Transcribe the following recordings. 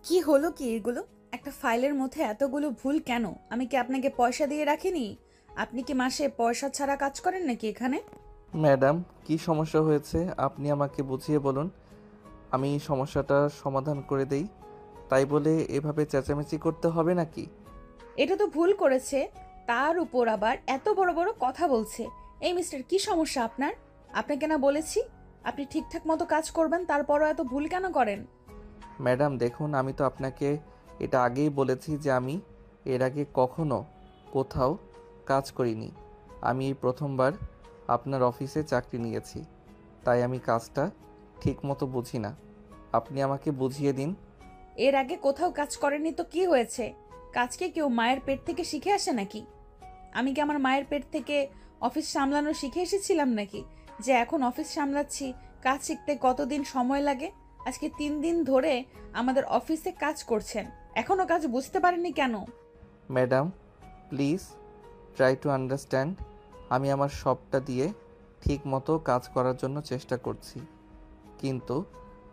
কি হলো কি এগুলো? একটা ফাইলের মধ্যে এতগুলো ভুল কেন? আমি কি আপনাকে পয়সা দিয়ে রাখিনি? আপনি কি মাসে পয়সা ছাড়া কাজ করেন নাকি এখানে? ম্যাডাম, কি সমস্যা হয়েছে আপনি আমাকে বুঝিয়ে বলুন। আমি সমস্যাটা সমাধান করে দেই। তাই বলে এভাবে চেঁচামেচি করতে হবে নাকি? এটা তো ভুল করেছে, তার উপর আবার এত বড় বড় কথা বলছে। এই মিস্টার, কি সমস্যা আপনার? আপনাকে না বলেছি আপনি ঠিকঠাক মতো কাজ করবেন, তারপরও এত ভুল কেন করেন? ম্যাডাম দেখুন, আমি তো আপনাকে এটা আগেই বলেছি যে আমি এর আগে কখনো কোথাও কাজ করিনি। আমি এই প্রথমবার আপনার অফিসে চাকরি নিয়েছি। তাই আমি কাজটা ঠিকমতো বুঝি না। আপনি আমাকে বুঝিয়ে দিন। এর আগে কোথাও কাজ করেননি তো কি হয়েছে? কাজকে কেউ মায়ের পেট থেকে শিখে আসে নাকি? আমি কি আমার মায়ের পেট থেকে অফিস সামলানো শিখে এসেছিলাম নাকি? যে এখন অফিস সামলাচ্ছি, কাজ শিখতে কতদিন সময় লাগে? আজকে 3 দিন ধরে আমাদের অফিসে কাজ করছেন, এখনো কাজ বুঝতে পারেননি কেন? Madam please try to understand. আমি আমার সবটা দিয়ে ঠিক মতো কাজ করার জন্য চেষ্টা করছি, কিন্তু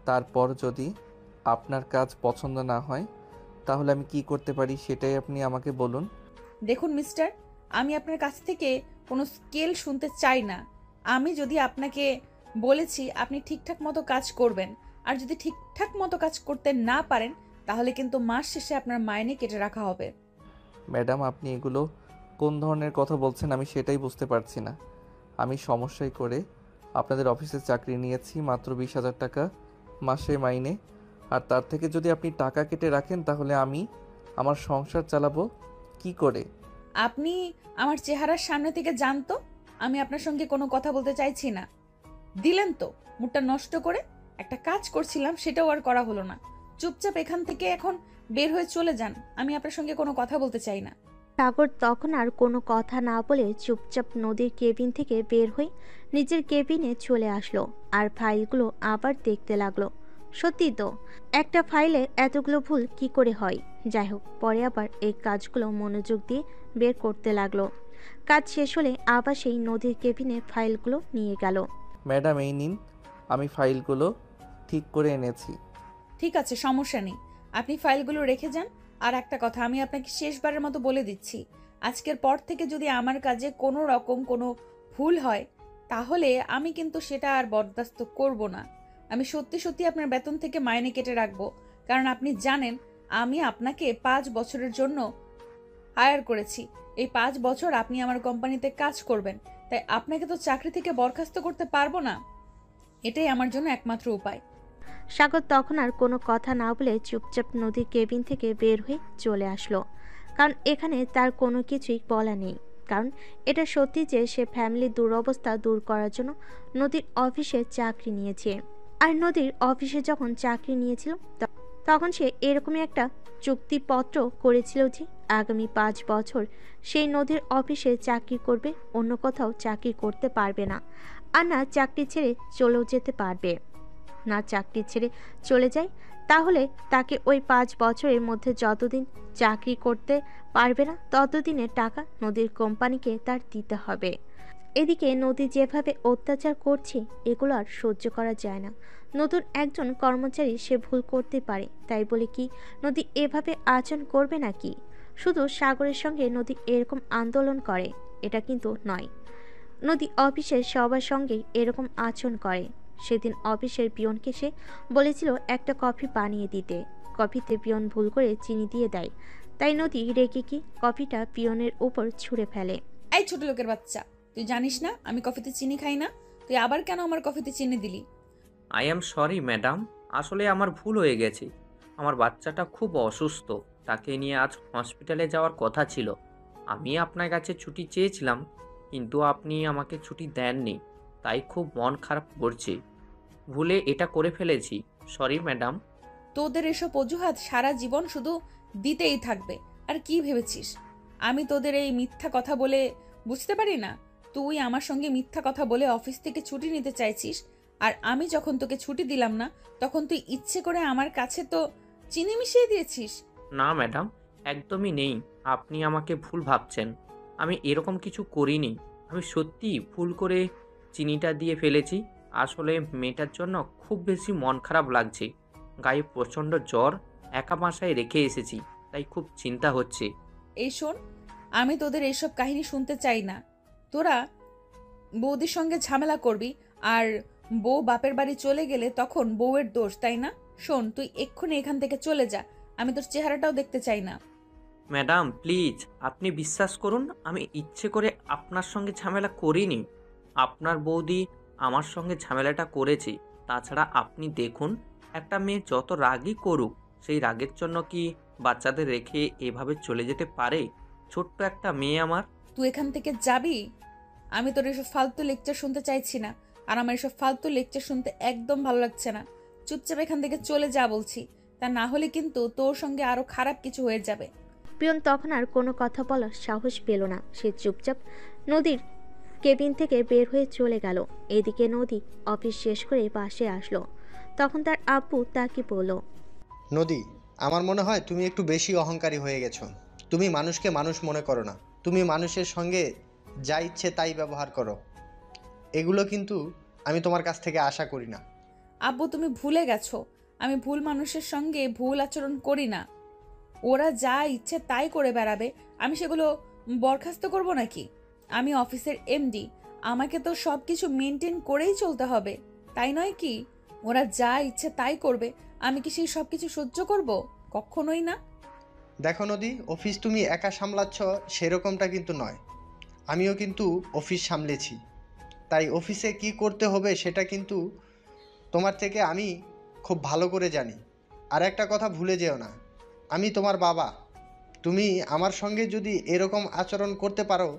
তারপর যদি আপনার কাজ পছন্দ না হয় তাহলে আমি কি করতে পারি সেটাই আপনি আমাকে বলুন। দেখুন মিস্টার, আমি আপনার কাছ থেকে কোনো স্কেল শুনতে চাই না। আমি যদি আপনাকে বলেছি আপনি ঠিকঠাক মতো কাজ করবেন, আর যদি ঠিকঠাক মতো কাজ করতে না পারেন, তাহলে কিন্তু মাস শেষে আপনার মাইনে কেটে রাখা হবে। ম্যাডাম আপনি এগুলো কোন ধরনের কথা বলছেন আমি সেটাই বুঝতে পারছি না। আমি সমস্যায় করে আপনাদের অফিসে চাকরি নিয়েছি, মাত্র 20,000 টাকা মাসে মাইনে। আর তার থেকে যদি আপনি টাকা কেটে রাখেন তাহলে আমি আমার সংসার চালাবো কি করে? আপনি আমার চেহারার সামনে থেকে জানতো আমি আপনার সঙ্গে কোনো কথা বলতে চাইছি না। দিলেন তো মুডটা নষ্ট করে। একটা কাজ করছিলাম, সেটাও আর করা হলো না। চুপচাপ এখান থেকে এখন বের হয়ে চলে যান, আমি আপনার সঙ্গে কোনো কথা বলতে চাই না। সাগর তখন আর কোনো কথা না বলে চুপচাপ নদীর কেবিন থেকে বের হয়ে নিজের কেবিনে চলে আসলো আর ফাইলগুলো আবার দেখতে লাগলো। সত্যি তো, একটা ফাইলে এতগুলো ভুল কি করে হয়? যাই হোক, পরে আবার এই কাজগুলো মনোযোগ দিয়ে বের করতে লাগলো। কাজ শেষ হলে আবার সেই নদীর কেবিনে ফাইলগুলো নিয়ে গেল। ম্যাডাম এই নিন, আমি ফাইলগুলো ঠিক করে এনেছি। ঠিক আছে, সমস্যা নেই, আপনি ফাইলগুলো রেখে যান। আর একটা কথা আমি আপনাকে শেষবারের মতো বলে দিচ্ছি, আজকের পর থেকে যদি আমার কাজে কোনো রকম কোনো ভুল হয়, তাহলে আমি কিন্তু সেটা আর বরদাস্ত করব না। আমি সত্যি সত্যি আপনার বেতন থেকে মাইনে কেটে রাখবো। কারণ আপনি জানেন আমি আপনাকে 5 বছরের জন্য হায়ার করেছি। এই 5 বছর আপনি আমার কোম্পানিতে কাজ করবেন, তাই আপনাকে তো চাকরি থেকে বরখাস্ত করতে পারবো না। এটাই আমার জন্য একমাত্র উপায়। সাগর তখন আর কোনো কথা না বলে চুপচাপ নদীর কেবিন থেকে বের হয়ে চলে আসলো। কারণ এখানে তার কোনো কিছুই বলা নেই। কারণ এটা সত্যি যে সে ফ্যামিলির দুরবস্থা দূর করার জন্য নদীর অফিসে চাকরি নিয়েছে। আর নদীর অফিসে যখন চাকরি নিয়েছিল তখন সে এরকমই একটা চুক্তিপত্র করেছিল যে আগামী 5 বছর সেই নদীর অফিসে চাকরি করবে, অন্য কোথাও চাকরি করতে পারবে না। আর না চাকরি ছেড়ে চলেও যেতে পারবে। না চাকরি ছেড়ে চলে যায়, তাহলে তাকে ওই 5 বছরের মধ্যে যতদিন চাকরি করতে পারবে না ততদিনের টাকা নদীর কোম্পানিকে তার দিতে হবে। এদিকে নদী যেভাবে অত্যাচার করছে এগুলো আর সহ্য করা যায় না। নতুন একজন কর্মচারী সে ভুল করতে পারে, তাই বলে কি নদী এভাবে আচরণ করবে নাকি? শুধু সাগরের সঙ্গে নদী এরকম আন্দোলন করে এটা কিন্তু নয়, নদী অফিসের সবার সঙ্গেই এরকম আচরণ করে। সেদিন অফিসের পিয়নকে সে বলেছিল একটা কফি বানিয়ে দিতে, কফিতে পিয়ন ভুল করে চিনি দিয়ে দেয়। তাই নদী রেগে কি কফিটা পিয়নের উপর ছুঁড়ে ফেলে। এই ছোট লোকের বাচ্চা, তুই জানিস না আমি কফিতে চিনি খাই না? তুই আবার কেন আমার কফিতে চিনি দিলি? আই অ্যাম সরি ম্যাডাম, আসলে আমার ভুল হয়ে গেছে। আমার বাচ্চাটা খুব অসুস্থ, তাকে নিয়ে আজ হসপিটালে যাওয়ার কথা ছিল। আমি আপনার কাছে ছুটি চেয়েছিলাম, কিন্তু আপনি আমাকে ছুটি দেননি, তাই খুব মন খারাপ করছে। ভুলে এটা করে ফেলেছি, সরি ম্যাডাম। তোদের এসব অজুহাত সারা জীবন শুধু দিতেই থাকবে। আর কি ভেবেছিস আমি তোদের এই মিথ্যা কথা বলে বুঝতে পারি না? তুই আমার সঙ্গে মিথ্যা কথা বলে অফিস থেকে ছুটি নিতে চাইছিস, আর আমি যখন তোকে ছুটি দিলাম না, তখন তুই ইচ্ছে করে আমার কাছে তো চিনি মিশিয়ে দিয়েছিস। না ম্যাডাম, একদমই নেই। আপনি আমাকে ভুল ভাবছেন, আমি এরকম কিছু করিনি। আমি সত্যিই ভুল করে চিনিটা দিয়ে ফেলেছি। আসলে মেয়েটার জন্য খুব বেশি মন খারাপ লাগছে, গায়ে প্রচণ্ড জ্বর, একা বাসায় রেখে এসেছি, তাই খুব চিন্তা হচ্ছে। এই শোন, আমি তোদের এইসব কাহিনী শুনতে চাই না। তোরা বৌদির সঙ্গে ঝামেলা করবি, আর বউ বাপের বাড়ি চলে গেলে তখন বউয়ের দোষ, তাই না? শোন, তুই এক্ষুনি এখান থেকে চলে যা। আমি তোর চেহারাটাও দেখতে চাই না। ম্যাডাম প্লিজ, আপনি বিশ্বাস করুন, আমি ইচ্ছে করে আপনার সঙ্গে ঝামেলা করিনি। আপনার বৌদি আমার সঙ্গে ঝামেলাটা করেছে। তাছাড়া আপনি দেখুন, একটা মেয়ে যত রাগই করুক, সেই রাগের জন্য কি বাচ্চাদের রেখে এভাবে চলে যেতে পারে? ছোট্ট একটা মেয়ে আমার। তুই এখান থেকে যাবি? আমি তোর এসব ফালতু লেকচার শুনতে চাইছি না, আর আমার এসব ফালতু লেকচার শুনতে একদম ভালো লাগছে না। চুপচাপ এখান থেকে চলে যা বলছি, তা না হলে কিন্তু তোর সঙ্গে আরো খারাপ কিছু হয়ে যাবে। পিয়ন তখন আর কোনো কথা বলার সাহস পেল না। সে চুপচাপ নদীর কেবিন থেকে বের হয়ে চলে গেল। এদিকে নদী অফিস শেষ করে বাসে আসলো। তখন তার আব্বু তাকে বলল, নদী, আমার মনে হয় তুমি একটু বেশি অহংকারী হয়ে গেছো। তুমি মানুষকে মানুষ মনে করো না। তুমি মানুষের সঙ্গে যা ইচ্ছে তাই ব্যবহার করো। এগুলো কিন্তু আমি তোমার কাছ থেকে আশা করি না। আব্বু, তুমি ভুলে গেছো, আমি ভুল মানুষের সঙ্গে ভুল আচরণ করি না। ওরা যা ইচ্ছে তাই করে বেড়াবে, আমি সেগুলো বরখাস্ত করব নাকি? আমি অফিসের এমডি, আমাকে তো সব কিছু মেনটেন করেই চলতে হবে, তাই নয় কি? ওরা যা ইচ্ছে তাই করবে, আমি কি সেই সব কিছু সহ্য করব? কখনোই না। দেখো নদী, অফিস তুমি একা সামলাচ্ছ সেরকমটা কিন্তু নয়। আমিও কিন্তু অফিস সামলেছি, তাই অফিসে কি করতে হবে সেটা কিন্তু তোমার থেকে আমি খুব ভালো করে জানি। আর একটা কথা ভুলে যেও না, আমি তোমার বাবা। তুমি আমার সঙ্গে যদি এরকম আচরণ করতে পারো,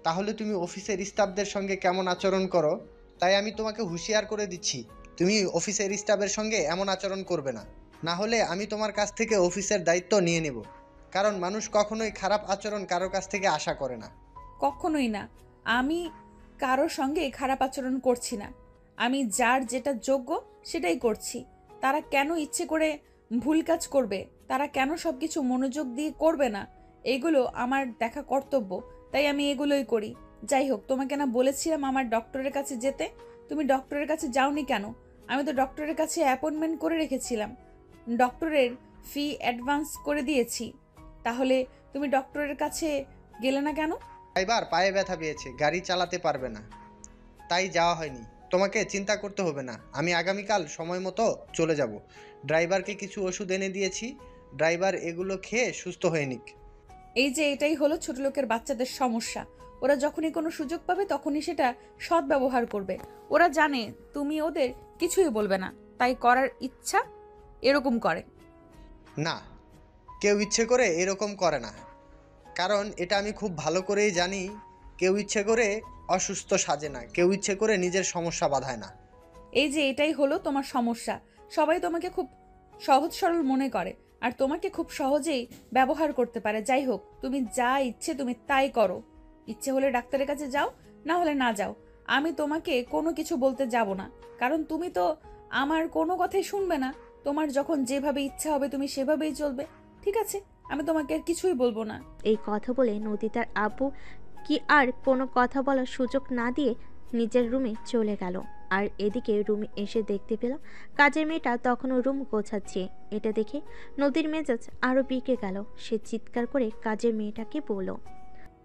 তাহলে তুমি অফিসের স্টাফদের সঙ্গে কেমন আচরণ করো, তাই আমি তোমাকে হুঁশিয়ার করে দিচ্ছি, তুমি অফিসের স্টাফের সঙ্গে এমন আচরণ করবে না। না হলে আমি তোমার কাছ থেকে অফিসের দায়িত্ব নিয়ে নেব। কারণ মানুষ কখনোই খারাপ আচরণ কারো কাছ থেকে আশা করে না। কখনোই না। আমি কারোর সঙ্গে খারাপ আচরণ করছি না। আমি যার যেটা যোগ্য সেটাই করছি। তারা কেন ইচ্ছে করে ভুল কাজ করবে? তারা কেন সবকিছু মনোযোগ দিয়ে করবে না? এগুলো আমার দেখা কর্তব্য, তাই আমি এগুলোই করি। যাই হোক, তোমাকে না বলেছিলাম আমার ডক্টরের কাছে যেতে? তুমি ডক্টরের কাছে যাওনি কেন? আমি তো ডক্টরের কাছে অ্যাপয়েন্টমেন্ট করে রেখেছিলাম, ডক্টরের ফি অ্যাডভান্স করে দিয়েছি। তাহলে তুমি ডক্টরের কাছে গেলে না কেন? ড্রাইভার পায়ে ব্যথা পেয়েছে, গাড়ি চালাতে পারবে না, তাই যাওয়া হয়নি। তোমাকে চিন্তা করতে হবে না, আমি আগামীকাল সময় মতো চলে যাব। ড্রাইভারকে কিছু ওষুধ এনে দিয়েছি, ড্রাইভার এগুলো খেয়ে সুস্থ হয়ে নিক। এই যে এটাই হলো ছোট লোকের বাচ্চাদের সমস্যা। ওরা যখনই কোনো সুযোগ পাবে তখনই সেটা সৎ ব্যবহার করবে। ওরা জানে তুমি ওদের কিছুই বলবে না, তাই করার ইচ্ছা এরকম করে। না, কেউ ইচ্ছে করে এরকম করে না, কারণ এটা আমি খুব ভালো করেই জানি। কেউ ইচ্ছে করে অসুস্থ সাজে না, কেউ ইচ্ছে করে নিজের সমস্যা বাধায় না। এই যে এটাই হলো তোমার সমস্যা। সবাই তোমাকে খুব সহজ সরল মনে করে, আর তোমাকে খুব সহজেই ব্যবহার করতে পারে। যাই হোক, তুমি যা ইচ্ছে তুমি তাই করো। ইচ্ছে হলে ডাক্তারের কাছে যাও, না হলে না যাও। আমি তোমাকে কোনো কিছু বলতে যাব না, কারণ তুমি তো আমার কোনো কথাই শুনবে না। তোমার যখন যেভাবে ইচ্ছা হবে তুমি সেভাবেই চলবে। ঠিক আছে, আমি তোমাকে আর কিছুই বলবো না। এই কথা বলে নদী তার আব্বু কি আর কোনো কথা বলার সুযোগ না দিয়ে নিজের রুমে চলে গেল। আর এদিকে রুমে এসে দেখতে পেল কাজের মেয়েটা তখনও রুম গোছাচ্ছে। এটা দেখে নদীর মেজাজ আরও বিকে গেল। সে চিৎকার করে কাজের মেয়েটাকে বলল,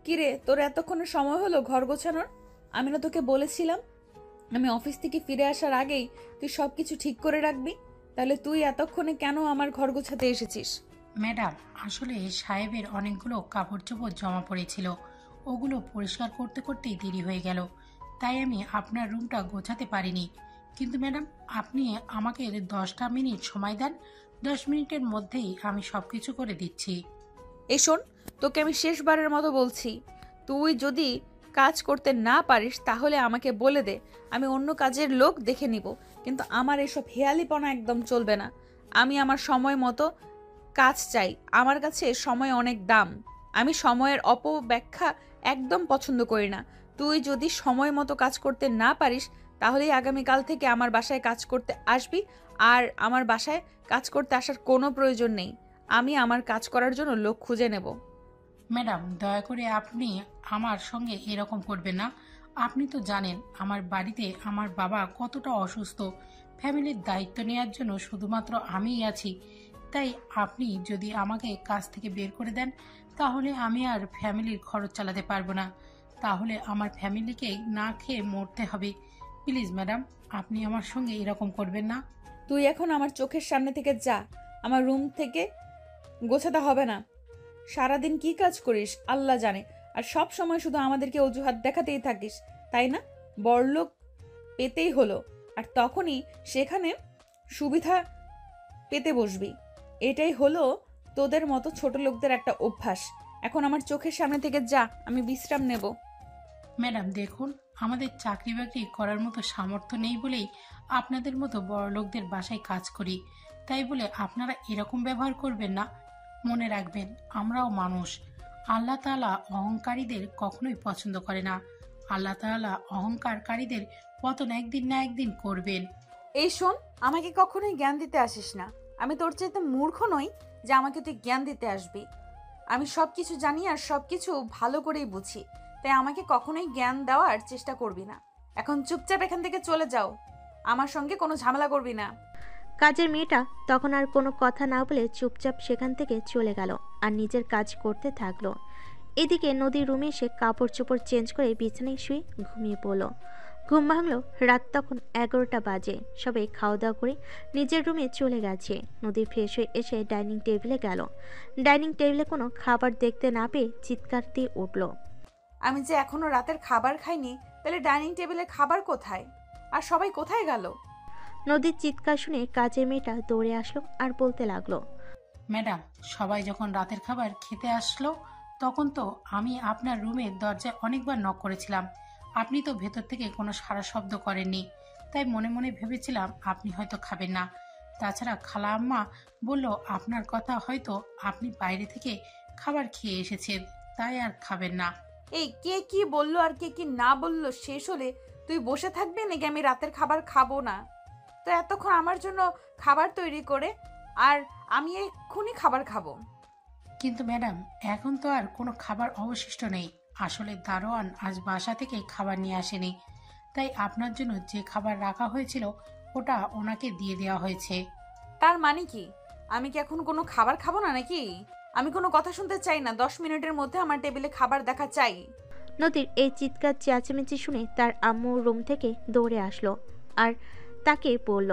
কিরে, তোর এতক্ষণে সময় হলো ঘর গোছানোর? আমি না তোকে বলেছিলাম আমি অফিস থেকে ফিরে আসার আগেই তুই সবকিছু ঠিক করে রাখবি? তাহলে তুই এতক্ষণে কেন আমার ঘর গোছাতে এসেছিস? ম্যাডাম, আসলে সাহেবের অনেকগুলো কাপড় চোপড় জমা পড়েছিল, ওগুলো পরিষ্কার করতে করতেই দেরি হয়ে গেল, তাই আমি আপনার রুমটা গোছাতে পারিনি। কিন্তু ম্যাডাম, আপনি আমাকে 10টা মিনিট সময় দেন, 10 মিনিটের মধ্যেই আমি সব কিছু করে দিচ্ছি। এই শোন, তোকে আমি শেষবারের মতো বলছি, তুই যদি কাজ করতে না পারিস তাহলে আমাকে বলে দে, আমি অন্য কাজের লোক দেখে নিব। কিন্তু আমার এসব হেয়ালিপনা একদম চলবে না। আমি আমার সময় মতো কাজ চাই। আমার কাছে সময় অনেক দাম। আমি সময়ের অপব্যাখ্যা একদম পছন্দ করি না। তুই যদি সময় মতো কাজ করতে না পারিস তাহলেই আগামীকাল থেকে আমার বাসায় কাজ করতে আসবি। আর আমার বাসায় কাজ করতে আসার কোনো প্রয়োজন নেই। আমি আমার কাজ করার জন্য লোক খুঁজে নেব। ম্যাডাম, দয়া করে আপনি আমার সঙ্গে এরকম করবেন না। আপনি তো জানেন আমার বাড়িতে আমার বাবা কতটা অসুস্থ। ফ্যামিলির দায়িত্ব নেওয়ার জন্য শুধুমাত্র আমিই আছি। তাই আপনি যদি আমাকে কাজ থেকে বের করে দেন তাহলে আমি আর ফ্যামিলির খরচ চালাতে পারবো না, তাহলে আমার ফ্যামিলিকে না খেয়ে মরতে হবে। প্লিজ ম্যাডাম, আপনি আমার সঙ্গে এরকম করবেন না। তুই এখন আমার চোখের সামনে থেকে যা, আমার রুম থেকে গোছাতে হবে না। সারাদিন কি কাজ করিস আল্লাহ জানে, আর সব সময় শুধু আমাদেরকে অজুহাত দেখাতেই থাকিস, তাই না? বড়লোক পেতেই হলো, আর তখনই সেখানে সুবিধা পেতে বসবি। এটাই হলো তোদের মতো ছোট লোকদের একটা অভ্যাস। এখন আমার চোখের সামনে থেকে যা, আমি বিশ্রাম নেব। ম্যাডাম দেখুন, আমাদের চাকরি বাকরি করার মতো সামর্থ্য নেই বলেই আপনাদের মতো বড়লোকদের বাসায় কাজ করি, তাই বলে আপনারা এরকম ব্যবহার করবেন না। মনে রাখবেন, আমরাও মানুষ। আল্লাহ তাআলা অহংকারীদের কখনোই পছন্দ করে না। আল্লাহ তাআলা অহংকারকারীদের পতন একদিন না একদিন করবেন। এই শোন, আমাকে কখনোই জ্ঞান দিতে আসিস না। আমি তোর চাইতে মূর্খ নই যে আমাকে তুই জ্ঞান দিতে আসবি। আমি সব কিছু জানি আর সব কিছু ভালো করেই বুঝি, তাই আমাকে কখনোই জ্ঞান দেওয়ার চেষ্টা করবি না। এখন চুপচাপ এখান থেকে চলে যাও, আমার সঙ্গে কোনো ঝামেলা করবি না। কাজের মেয়েটা তখন আর কোনো কথা না বলে চুপচাপ সেখান থেকে চলে গেল আর নিজের কাজ করতে থাকলো। এদিকে নদীর রুমে এসে কাপড় চোপড় চেঞ্জ করে বিছানায় শুয়ে ঘুমিয়ে পড়ল। ঘুম ভাঙলো রাত তখন 11টা বাজে। সবাই খাওয়া দাওয়া করে নিজের রুমে চলে গেছে। নদী ফ্রেশ হয়ে এসে ডাইনিং টেবিলে গেল। ডাইনিং টেবিলে কোনো খাবার দেখতে না পেয়ে চিৎকার দিয়ে উঠল। আমি যে এখনো রাতের খাবার খাইনি, তাহলে ডাইনিং টেবিলে খাবার কোথায়? আর সবাই কোথায় গেল? নদীর চিৎকার শুনে কাজের মেয়েটা দৌড়ে আসলো আর বলতে লাগলো, ম্যাডাম, সবাই যখন রাতের খাবার খেতে আসলো তখন তো আমি আপনার রুমের দরজায় অনেকবার নক করেছিলাম। আপনি তো ভেতর থেকে কোনো সাড়া শব্দ করেননি, তাই মনে মনে ভেবেছিলাম আপনি হয়তো খাবেন না। তাছাড়া খালা আম্মা বলল আপনার কথা হয়তো আপনি বাইরে থেকে খাবার খেয়ে এসেছেন, তাই আর খাবেন না। এই কে কি বললো আর কে কি না বললো শেষ হলে তুই বসে থাকবি নাকি আমি রাতের খাবার খাবো না? তো এতক্ষণ আমার জন্য খাবার তৈরি করে, আর আমি এক্ষুনি খাবার খাবো। কিন্তু ম্যাডাম, এখন তো আর কোনো খাবার অবশিষ্ট নেই। আসলে দারোয়ান আজ বাসা থেকে খাবার নিয়ে আসেনি, তাই আপনার জন্য যে খাবার রাখা হয়েছিল ওটা ওনাকে দিয়ে দেওয়া হয়েছে। তার মানে কি আমি কি এখন কোনো খাবার খাবো না নাকি? আমি কোনো কথা শুনতে চাই না, 10 মিনিটের মধ্যে আমার টেবিলে খাবার দেখা চাই। নদীর এই চিৎকার চেঁচামেচি শুনে তার আম্মু রুম থেকে দৌড়ে আসলো আর তাকে বলল,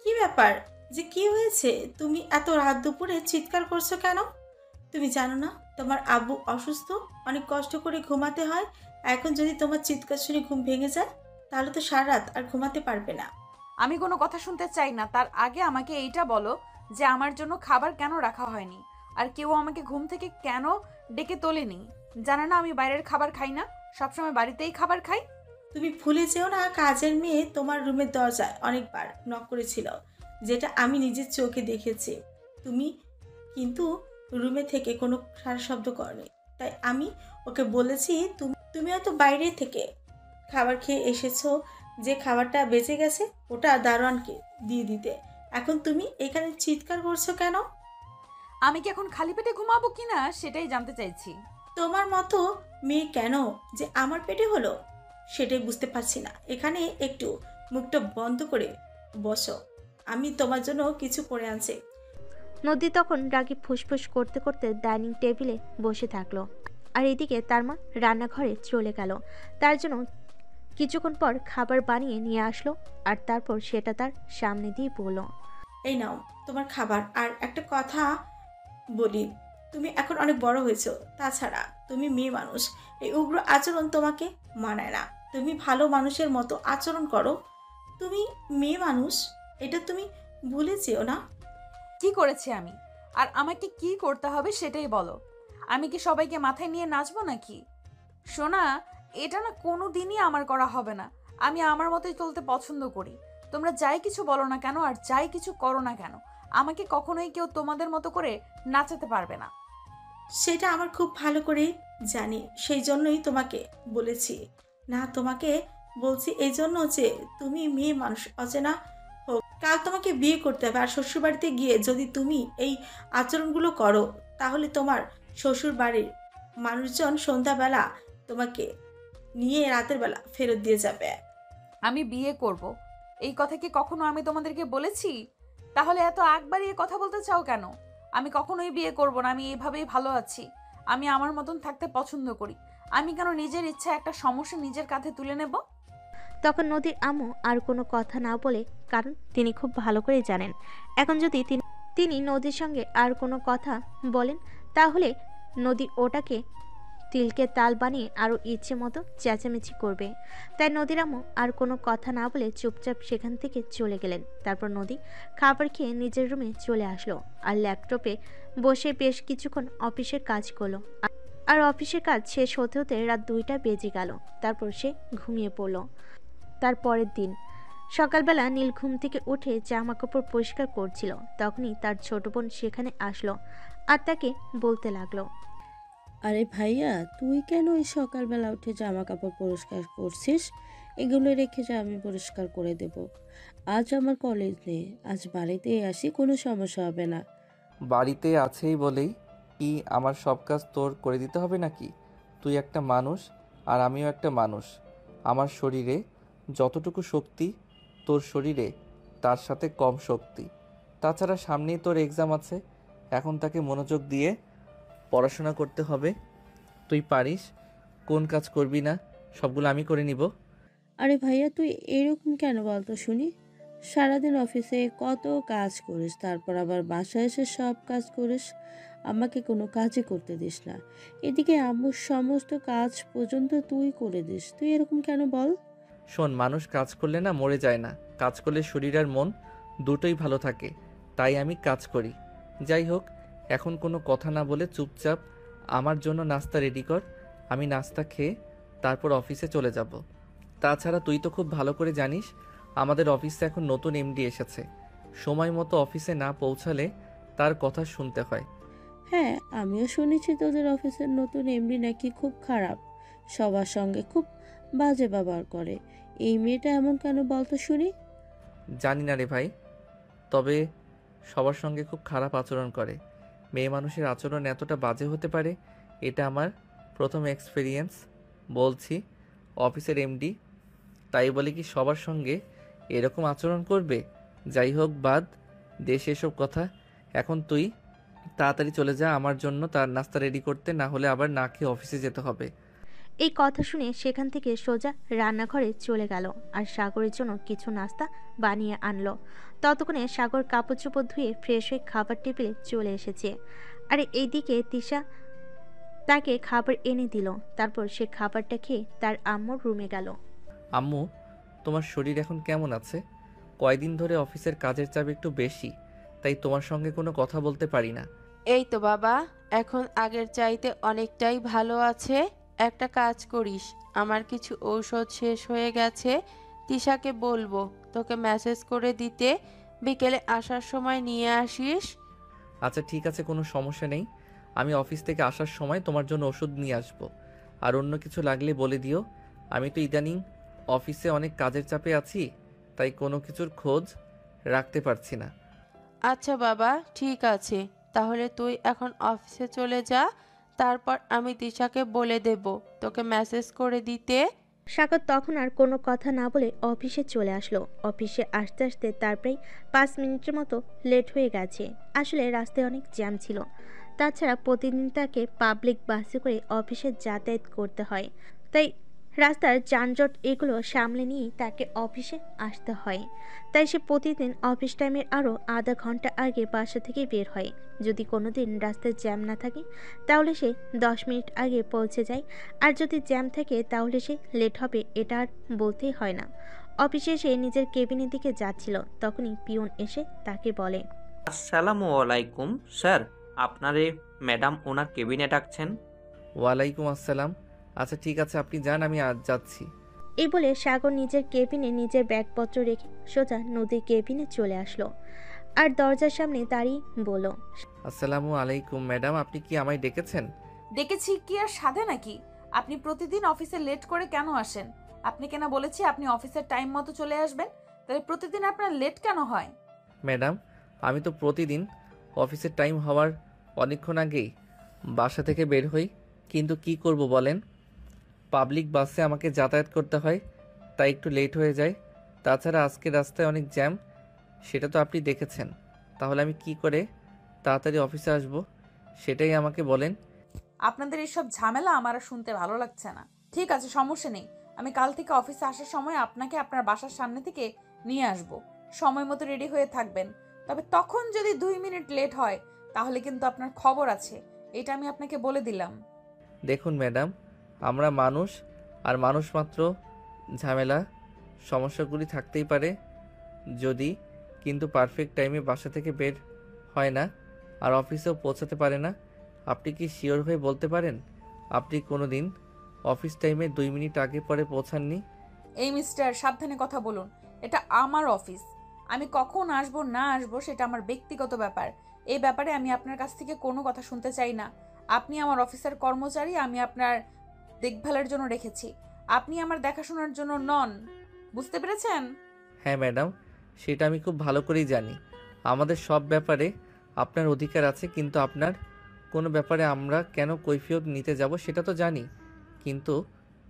কি ব্যাপার, যে কি হয়েছে? তুমি এত রাত দুপুরে চিৎকার করছো কেন? তুমি জানো না তোমার আব্বু অসুস্থ, অনেক কষ্ট করে ঘুমাতে হয়। এখন যদি তোমার চিৎকার শুনে ঘুম ভেঙে যায় তাহলে তো সারা রাত আর ঘুমাতে পারবে না। আমি কোনো কথা শুনতে চাই না, তার আগে আমাকে এইটা বলো যে আমার জন্য খাবার কেন রাখা হয়নি, আর কেউ আমাকে ঘুম থেকে কেন ডেকে তোলেনি? জানো না আমি বাইরের খাবার খাই না, সবসময় বাড়িতেই খাবার খাই। তুমি ভুলে যেও না, কাজের মেয়ে তোমার রুমের দরজায় অনেকবার নক করেছিল, যেটা আমি নিজের চোখে দেখেছি। তুমি কিন্তু রুমে থেকে কোনো সারা শব্দ করনি, তাই আমি ওকে বলেছি তুমি হয়তো বাইরে থেকে খাবার খেয়ে এসেছো, যে খাবারটা বেঁচে গেছে ওটা দারোয়ানকে দিয়ে দিতে। এখন তুমি এখানে চিৎকার করছো কেন? আমি কি এখন খালি পেটে ঘুমাবো কিনা সেটাই জানতে চাইছি। তোমার মতো মেয়ে কেন যে আমার পেটে হলো সেটাই বুঝতে পারছি না। এখানে একটু মুখটা বন্ধ করে বসো, আমি তোমার জন্য কিছু করে আনছি। নদী তখন রাগে ফুসফুস করতে করতে ডাইনিং টেবিলে বসে থাকলো আর এদিকে তার মা রান্নাঘরে চলে গেল। তার জন্য কিছুক্ষণ পর খাবার বানিয়ে নিয়ে আসলো আর তারপর সেটা তার সামনে দিয়ে বলল, এই নাও তোমার খাবার। আর একটা কথা বলি, তুমি এখন অনেক বড় হয়েছো, তাছাড়া তুমি মেয়ে মানুষ, এই উগ্র আচরণ তোমাকে মানায় না। তুমি ভালো মানুষের মতো আচরণ করো, তুমি মেয়ে মানুষ, এটা তুমি ভুলে যেও না। কি করেছি আমি, আর আমাকে কি করতে হবে সেটাই বলো। আমি কি সবাইকে মাথায় নিয়ে নাচবো নাকি? শোনা, এটা না কোনো দিনই আমার করা হবে না। আমি আমার মতোই চলতে পছন্দ করি। তোমরা যাই কিছু বলো না কেন আর যাই কিছু করো না কেন, আমাকে কখনোই কেউ তোমাদের মতো করে নাচাতে পারবে না। সেটা আমার খুব ভালো করে জানি, সেই জন্যই তোমাকে বলেছি। না, তোমাকে বলছি এই জন্য যে তুমি মেয়ে মানুষ, অচেনা হোক, কাল তোমাকে বিয়ে করতে হবে। আর শ্বশুরবাড়িতে গিয়ে যদি তুমি এই আচরণগুলো করো তাহলে তোমার শ্বশুর বাড়ির মানুষজন সন্ধ্যাবেলা তোমাকে নিয়ে রাতের বেলা ফেরত দিয়ে যাবে। আমি বিয়ে করব, এই কথা কি কখনো আমি তোমাদেরকে বলেছি? তাহলে এত আগ বাড়িয়ে কথা বলতে চাও কেন? আমি কখনোই বিয়ে করব না, আমি এভাবেই ভালো আছি। আমি আমার মতন থাকতে পছন্দ করি। আমি কেন নিজের ইচ্ছা একটা সমস্যা নিজের কাঁধে তুলে নেব? তখন নদীর আম্মু আর কোনো কথা না বলে, কারণ তিনি খুব ভালো করে জানেন এখন যদি তিনি নদীর সঙ্গে আর কোনো কথা বলেন তাহলে নদী ওটাকে তিলকে তাল বানিয়ে আরও ইচ্ছে মতো চেঁচামেচি করবে। তাই নদীর আম্মু আর কোনো কথা না বলে চুপচাপ সেখান থেকে চলে গেলেন। তারপর নদী খাবার খেয়ে নিজের রুমে চলে আসলো আর ল্যাপটপে বসে বেশ কিছুক্ষণ অফিসের কাজ করলো। আর অফিসের কাজ শেষ হতে হতে রাত 2টা বেজে গেল। তারপর সে ঘুমিয়ে পড়ল। তার পরের দিন সকালবেলা নীল ঘুম থেকে উঠে জামা কাপড় পরিষ্কার করছিল। তখনই তার ছোট বোন সেখানে আসলো আর তাকে বলতে লাগলো, আরে ভাইয়া, তুই কেন এই সকালবেলা উঠে জামা কাপড় পরিষ্কার করছিস? এগুলো রেখে যা, আমি পরিষ্কার করে দেব। আজ আমার কলেজ নেই, আজ বাড়িতেই আসি, কোনো সমস্যা হবে না। বাড়িতে আছেই বলেই কি আমার সব কাজ তোর করে দিতে হবে নাকি? তুই একটা মানুষ আর আমিও একটা মানুষ। আমার শরীরে যতটুকু শক্তি তোর শরীরে তার সাথে কম শক্তি। তাছাড়া সামনেই তোর এক্সাম আছে, এখন তাকে মনোযোগ দিয়ে পড়াশোনা করতে হবে। তুই পারিস, কোন কাজ করবি না সবগুলো আমি করে নিব। আরে ভাইয়া, তুই এরকম কেন বলতো শুনি? সারাদিন অফিসে কত কাজ করিস, তারপর আবার বাসায় এসে সব কাজ করিস, আমাকে কোনো কাজই করতে দিস না। এদিকে আম্মুর সমস্ত কাজ পর্যন্ত তুই করে দিস, তুই এরকম কেন বল? শোন, মানুষ কাজ করলে না মরে যায় না, কাজ করলে শরীর আর মন দুটোই ভালো থাকে, তাই আমি কাজ করি। যাই হোক, এখন কোনো কথা না বলে চুপচাপ আমার জন্য নাস্তা রেডি কর। আমি নাস্তা খেয়ে তারপর অফিসে চলে যাব। তাছাড়া তুই তো খুব ভালো করে জানিস আমাদের অফিসে এখন নতুন এমডি এসেছে। সময় মতো অফিসে না পৌঁছালে তার কথা শুনতে হয়। হ্যাঁ, আমিও শুনেছি তোদের অফিসের নতুন এমডি নাকি খুব খারাপ, সবার সঙ্গে খুব বাজে ব্যবহার করে। এই মেয়েটা এমন কেন বলতো শুনি? জানি না রে ভাই, তবে সবার সঙ্গে খুব খারাপ আচরণ করে। মেয়ে মানুষের আচরণ এতটা বাজে হতে পারে, এটা আমার প্রথম এক্সপিরিয়েন্স। বলছি, অফিসের এমডি, তাই বলে কি সবার সঙ্গে এরকম আচরণ করবে? যাই হোক, বাদ দেশে এসব কথা। এখন তুই তাড়াতাড়ি চলে যা আমার জন্য তার নাস্তা রেডি করতে, না হলে আবার না খেয়ে অফিসে যেতে হবে। এই কথা শুনে সেখান থেকে সোজা রান্নাঘরে চলে গেল আর সাগরের জন্য কিছু নাস্তা বানিয়ে আনলো। ততক্ষণে সাগর কাপড় চোপড় ধুয়ে ফ্রেশ হয়ে খাবার টেবিলে চলে এসেছে। আর এইদিকে তিশা তাকে খাবার এনে দিল। তারপর সে খাবারটা খেয়ে তার আম্মুর রুমে গেল। আম্মু, তোমার শরীর এখন কেমন আছে? কয়দিন ধরে অফিসের কাজের চাপ একটু বেশি, তাই তোমার সঙ্গে কোনো কথা বলতে পারি না। এই তো বাবা, এখন আগের চাইতে অনেকটাই ভালো আছে। একটা কাজ করিস, আমার কিছু ঔষধ শেষ হয়ে গেছে, তিশাকে বলবো তোকে মেসেজ করে দিতে, বিকেলে আসার সময় নিয়ে আসিস। আচ্ছা ঠিক আছে, কোনো সমস্যা নেই। আমি অফিস থেকে আসার সময় তোমার জন্য ওষুধ নিয়ে আসবো। আর অন্য কিছু লাগলে বলে দিও। আমি তো ইদানিং অফিসে অনেক কাজের চাপে আছি, তাই কোনো কিছুর খোঁজ রাখতে পারছি না। আচ্ছা বাবা, ঠিক আছে, তাহলে তুই এখন অফিসে চলে যা, তারপর আমি তিশাকে বলে দেব তোকে মেসেজ করে দিতে। সাগর তখন আর কোনো কথা না বলে অফিসে চলে আসলো। অফিসে আসতে আসতে তার প্রায় 5 মিনিটের মতো লেট হয়ে গেছে। আসলে রাস্তায় অনেক জ্যাম ছিল। তাছাড়া প্রতিদিন তাকে পাবলিক বাসে করে অফিসে যাতায়াত করতে হয়, তাই রাস্তার যানজট এগুলো সামলে নিয়েই তাকে অফিসে আসতে হয়। তাই সে প্রতিদিন অফিস টাইমের আরও আধা ঘন্টা আগে বাসা থেকে বের হয়। যদি কোনো দিন রাস্তায় জ্যাম না থাকে তাহলে সে 10 মিনিট আগে পৌঁছে যায়, আর যদি জ্যাম থাকে তাহলে সে লেট হবে, এটা আর বলতেই হয় না। অফিসে এসে নিজের কেবিনের দিকে যাচ্ছিল, তখনই পিয়ন এসে তাকে বলে, আসসালামু আলাইকুম স্যার, আপনারে ম্যাডাম ওনার কেবিনে ডাকছেন। ওয়ালাইকুম আসসালাম। আচ্ছা ঠিক আছে, আপনি যান, আমি আজ যাচ্ছি। এই বলে সাগর নিজের কেবিনে নিজের ব্যাগপত্র রেখে সোজা নদীর কেবিনে চলে আসলো আর দরজার সামনে দাঁড়িয়ে বলল, আসসালামু আলাইকুম ম্যাডাম, আপনি কি আমায় ডেকেছেন? দেখেছি কি আর সাধে নাকি? আপনি প্রতিদিন অফিসে লেট করে কেন আসেন? আপনি কেন বলেছি আপনি অফিসের টাইম মতো চলে আসবেন, তাহলে প্রতিদিন আপনার লেট কেন হয়? ম্যাডাম, আমি তো প্রতিদিন অফিসের টাইম হওয়ার অনেকক্ষণ আগেই বাসা থেকে বের হই, কিন্তু কি করব বলেন, পাবলিক বাসে আমাকে যাতায়াত করতে হয়, তাই একটু লেট হয়ে যায়। তাছাড়া আজকে রাস্তায় অনেক জ্যাম, সেটা তো আপনি দেখেছেন। তাহলে আমি কি করে তাড়াতাড়ি অফিসে আসব সেটাই আমাকে বলেন। আপনাদের এইসব ঝামেলা আমার আর শুনতে ভালো লাগছে না। ঠিক আছে, সমস্যা নেই। আমি কাল থেকে অফিসে আসার সময় আপনাকে আপনার বাসার সামনে থেকে নিয়ে আসব। সময় মতো রেডি হয়ে থাকবেন। তবে তখন যদি 2 মিনিট লেট হয় তাহলে কিন্তু আপনার খবর আছে, এটা আমি আপনাকে বলে দিলাম। দেখুন ম্যাডাম, আমরা মানুষ, আর মানুষ মাত্র ঝামেলা সমস্যাগুলি থাকতেই পারে যদি কিন্তু পারফেক্ট টাইমে বাসা থেকে বের হয় না আর অফিসেও পৌঁছাতে পারে না। আপনি কি শিওর হয়ে বলতে পারেন আপনি কোনো দিন অফিস টাইমে 2 মিনিট আগে পরে পৌঁছাননি? এই মিস্টার, সাবধানে কথা বলুন। এটা আমার অফিস। আমি কখন আসবো না আসবো সেটা আমার ব্যক্তিগত ব্যাপার। এই ব্যাপারে আমি আপনার কাছ থেকে কোনো কথা শুনতে চাই না। আপনি আমার অফিসের কর্মচারী, আমি আপনার দেখভালের জন্য রেখেছি। আপনি আমার দেখাশোনার জন্য নন। বুঝতে পেরেছেন? হ্যাঁ ম্যাডাম, সেটা আমি খুব ভালো করেই জানি। আমাদের সব ব্যাপারে আপনার অধিকার আছে, কিন্তু আপনার কোনো ব্যাপারে আমরা কেন কৈফিয়ত নিতে যাব সেটা তো জানি। কিন্তু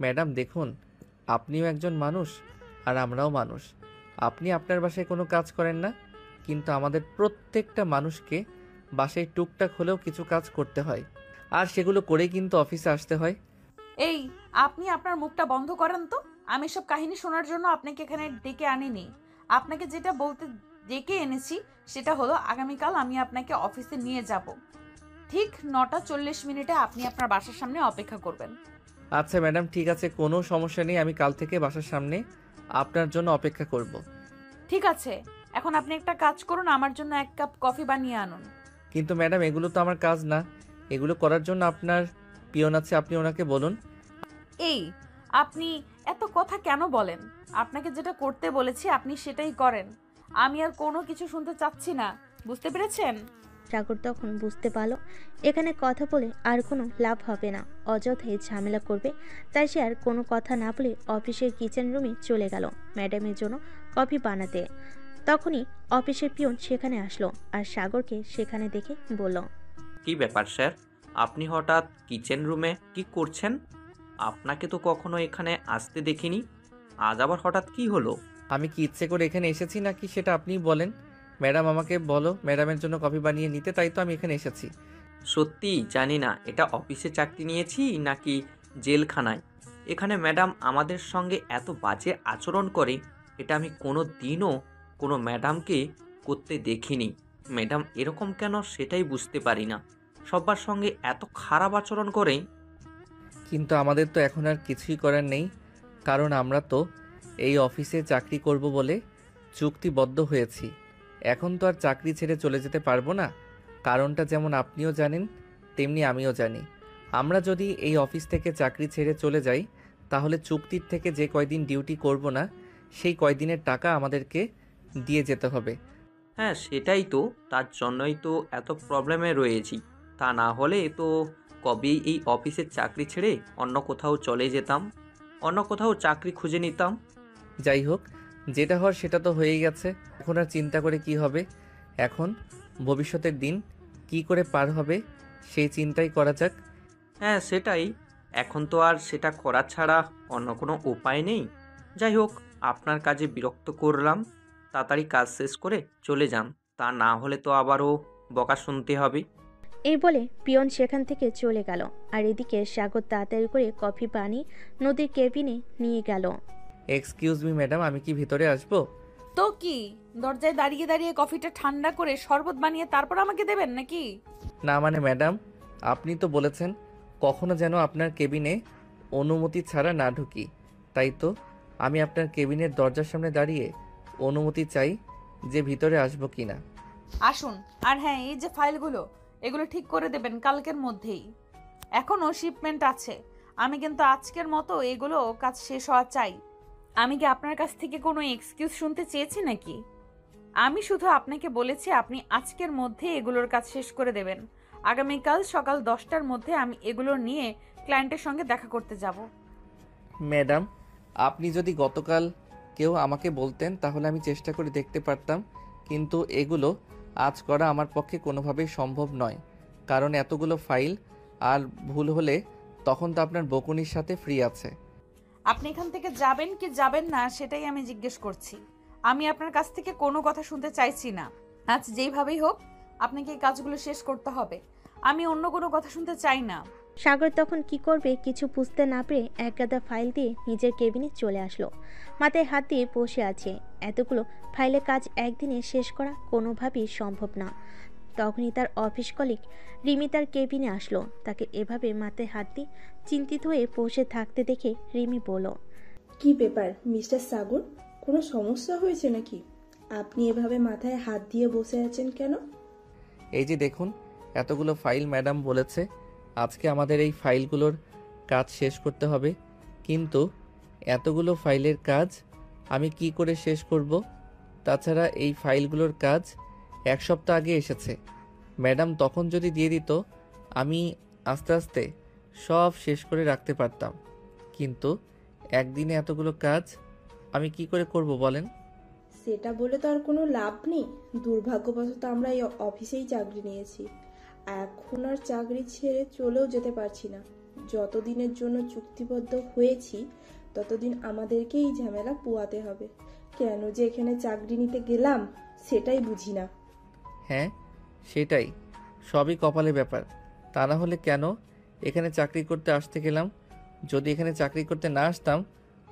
ম্যাডাম দেখুন, আপনিও একজন মানুষ আর আমরাও মানুষ। আপনি আপনার বাসায় কোনো কাজ করেন না, কিন্তু আমাদের প্রত্যেকটা মানুষকে বাসায় টুকটাক হলেও কিছু কাজ করতে হয়, আর সেগুলো করেই কিন্তু অফিসে আসতে হয়। এই, আপনি আপনার মুখটা বন্ধ করেন তো। আমি সব কাহিনী শোনার জন্য আপনাকে এখানে ডেকে আনিনি। আপনাকে যেটা বলতে ডেকে এনেছি সেটা হলো, আগামীকাল আমি আপনাকে অফিসে নিয়ে যাব। ঠিক 9:40 আপনি আপনার বাসার সামনে অপেক্ষা করবেন। আচ্ছা ম্যাডাম, ঠিক আছে, কোনো সমস্যা নেই। আমি কাল থেকে বাসার সামনে আপনার জন্য অপেক্ষা করব। ঠিক আছে, এখন আপনি একটা কাজ করুন, আমার জন্য 1 কাপ কফি বানিয়ে আনুন। কিন্তু ম্যাডাম, এগুলো তো আমার কাজ না। এগুলো করার জন্য আপনার পিয়ন আছে, আপনি ওনাকে বলুন। এই, আপনি এত কথা কেন বলেন? আপনাকে যেটা করতে বলেছি আপনি সেটাই করেন। আমি আর কোনো কিছু শুনতে চাচ্ছি না। বুঝতে পেরেছেন? সাগর তখন বুঝতে পারল এখানে কথা বলে আর কোনো লাভ হবে না, অযথাই ঝামেলা করবে। তাই সে আর কোনো কথা না বলে অফিসের কিচেন রুমে চলে গেল ম্যাডামের জন্য কফি বানাতে। তখনই অফিসের পিয়ন সেখানে আসলো আর সাগরকে সেখানে দেখে বলল, কি ব্যাপার স্যার, আপনি হঠাৎ কিচেন রুমে কি করছেন? আপনাকে তো কখনো এখানে আসতে দেখিনি, আজ আবার হঠাৎ কি হলো? আমি কি ইচ্ছে করে এখানে এসেছি নাকি সেটা আপনিই বলেন। ম্যাডাম আমাকে বলো ম্যাডামের জন্য কফি বানিয়ে নিতে, তাই তো আমি এখানে এসেছি। সত্যি জানি না এটা অফিসে চাকরি নিয়েছি নাকি জেলখানায়। এখানে ম্যাডাম আমাদের সঙ্গে এত বাজে আচরণ করে এটা আমি কোনো দিনও কোনো ম্যাডামকে করতে দেখিনি। ম্যাডাম এরকম কেন সেটাই বুঝতে পারি না, সবার সঙ্গে এত খারাপ আচরণ করে। কিন্তু আমাদের তো এখন আর কিছুই করার নেই, কারণ আমরা তো এই অফিসে চাকরি করব বলে চুক্তিবদ্ধ হয়েছি। এখন তো আর চাকরি ছেড়ে চলে যেতে পারবো না। কারণটা যেমন আপনিও জানেন তেমনি আমিও জানি। আমরা যদি এই অফিস থেকে চাকরি ছেড়ে চলে যাই তাহলে চুক্তির থেকে যে কয়দিন ডিউটি করব না সেই কয়দিনের টাকা আমাদেরকে দিয়ে যেতে হবে। হ্যাঁ সেটাই তো, তার জন্যই তো এত প্রবলেমে রয়েছি। তা না হলে তো কবেই এই অফিসের চাকরি ছেড়ে অন্য কোথাও চলে যেতাম, অন্য কোথাও চাকরি খুঁজে নিতাম। যাই হোক, যেটা হওয়ার সেটা তো হয়েই গেছে। এখন আর চিন্তা করে কি হবে? এখন ভবিষ্যতের দিন কি করে পার হবে সেই চিন্তাই করা যাক। হ্যাঁ সেটাই, এখন তো আর সেটা করা ছাড়া অন্য কোনো উপায় নেই। যাই হোক, আপনার কাজে বিরক্ত করলাম, তাড়াতাড়ি কাজ শেষ করে চলে যান, তা না হলে তো আবারও বকা শুনতে হবে। এই বলে পিয়ন সেখান থেকে চলে গেল। আর এদিকে সাগর তাড়াতাড়ি করে কফি বানিয়ে নদীর কেবিনে নিয়ে গেল। এক্সকিউজ মি ম্যাডাম, আমি কি ভিতরে আসবো? তো কি, দরজায় দাঁড়িয়ে দাঁড়িয়ে কফিটা ঠান্ডা করে শরবত বানিয়ে তারপর আমাকে দেবেন নাকি? না মানে ম্যাডাম, আপনি তো বলেছেন কখনো যেন আপনার কেবিনে অনুমতি ছাড়া না ঢুকি। তাই তো আমি আপনার কেবিনের দরজার সামনে দাঁড়িয়ে অনুমতি চাই যে ভিতরে আসবো কিনা। আসুন। আর হ্যাঁ, এই যে ফাইলগুলো, এগুলো ঠিক করে দেবেন কালকের মধ্যেই। এখনো শিপমেন্ট আছে। আমি কিন্তু আজকের মতো এগুলো কাজ শেষ হওয়া চাই। আমি কি আপনার কাছ থেকে কোনো এক্সকিউজ শুনতে চেয়েছি নাকি? আমি শুধু আপনাকে বলেছি আপনি আজকের মধ্যে এগুলোর কাজ শেষ করে দেবেন। আগামীকাল সকাল 10টার মধ্যে আমি এগুলো নিয়ে ক্লায়েন্টের সঙ্গে দেখা করতে যাব। ম্যাডাম, আপনি যদি গতকাল কেউ আমাকে বলতেন তাহলে আমি চেষ্টা করে দেখতে পারতাম, কিন্তু এগুলো আজ করা আমার পক্ষে কোনোভাবেই সম্ভব নয়। কারণ এতগুলো ফাইল, আর ভুল হলে তখন তো আপনার বকুনির সাথে ফ্রি আছে। আপনি এখান থেকে যাবেন কি যাবেন না সেটাই আমি জিজ্ঞেস করছি। আমি আপনার কাছ থেকে কোনো কথা শুনতে চাইছি না। আজ যেইভাবেই হোক আপনাকে এই কাজগুলো শেষ করতে হবে। আমি অন্য কোনো কথা শুনতে চাই না। সাগর তখন কি করবে কিছু বুঝতে না পেরে একগাদা ফাইল দিয়ে নিজের কেবিনে চলে আসলো। মাথায় হাত দিয়ে বসে আছে। এতগুলো ফাইলের কাজ একদিনে শেষ করা কোনোভাবেই সম্ভব না। তখনই তার অফিস কলিগ রিমি তার কেবিনে আসলো। তাকে এভাবে মাথায় হাত দিয়ে চিন্তিত হয়ে বসে থাকতে দেখে রিমি বলল, কি ব্যাপার মিস্টার সাগর, কোনো সমস্যা হয়েছে নাকি? আপনি এভাবে মাথায় হাত দিয়ে বসে আছেন কেন? এই যে দেখুন, এতগুলো ফাইল ম্যাডাম বলেছে আজকে আমাদের এই ফাইলগুলোর কাজ শেষ করতে হবে, কিন্তু এতগুলো ফাইলের কাজ আমি কি করে শেষ করব? তাছাড়া এই ফাইলগুলোর কাজ 1 সপ্তাহ আগে এসেছে। ম্যাডাম তখন যদি দিয়ে দিত আমি আস্তে আস্তে সব শেষ করে রাখতে পারতাম, কিন্তু একদিনে এতগুলো কাজ আমি কি করে করব বলেন? সেটা বলে তো আর কোনো লাভ নেই। দুর্ভাগ্যবশত আমরা এই অফিসেই চাকরি নিয়েছি। এখন আর চাকরি ছেড়ে চলেও যেতে পারছি না। যতদিনের জন্য চুক্তিবদ্ধ হয়েছি ততদিন আমাদেরকে এই ঝামেলা পোয়াতে হবে। কেন যে এখানে চাকরি নিতে গেলাম সেটাই বুঝি না। হ্যাঁ, সেটাই, সবই কপালের ব্যাপার। তা না হলে কেন এখানে চাকরি করতে আসতে গেলাম? যদি এখানে চাকরি করতে না আসতাম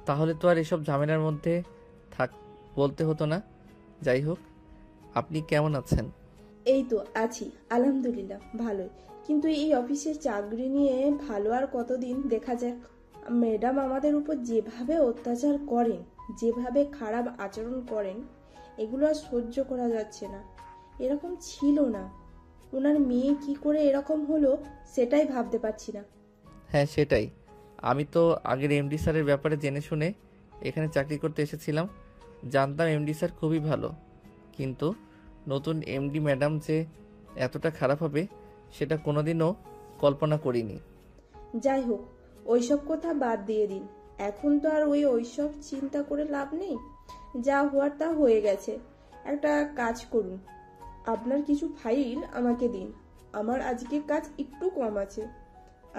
তাহলে তো আর এসব ঝামেলার মধ্যে থাক বলতে হতো না। যাই হোক, আপনি কেমন আছেন? এই তো আছি, আলহামদুলিল্লাহ ভালোই। কিন্তু এই অফিসের চাকরি নিয়ে ভালো আর কতদিন দেখা যাক। ম্যাডাম আমাদের উপর যেভাবে অত্যাচার করেন, যেভাবে খারাপ আচরণ করেন, এগুলো আর সহ্য করা যাচ্ছে না। এরকম ছিল না। ওনার মেয়ে কি করে এরকম হলো সেটাই ভাবতে পারছি না। হ্যাঁ সেটাই, আমি তো আগের এমডি স্যারের ব্যাপারে জেনে শুনে এখানে চাকরি করতে এসেছিলাম। জানতাম এমডি স্যার খুবই ভালো, কিন্তু নতুন এমডি ম্যাডাম যে এতটা খারাপ হবে সেটা কোনোদিনও কল্পনা করিনি। যাই হোক, ওইসব কথা বাদ দিয়ে দিন। এখন তো আর ওইসব চিন্তা করে লাভ নেই। যা হওয়ার তা হয়ে গেছে। একটা কাজ করুন, আপনার কিছু ফাইল আমাকে দিন। আমার আজকে কাজ একটু কম আছে,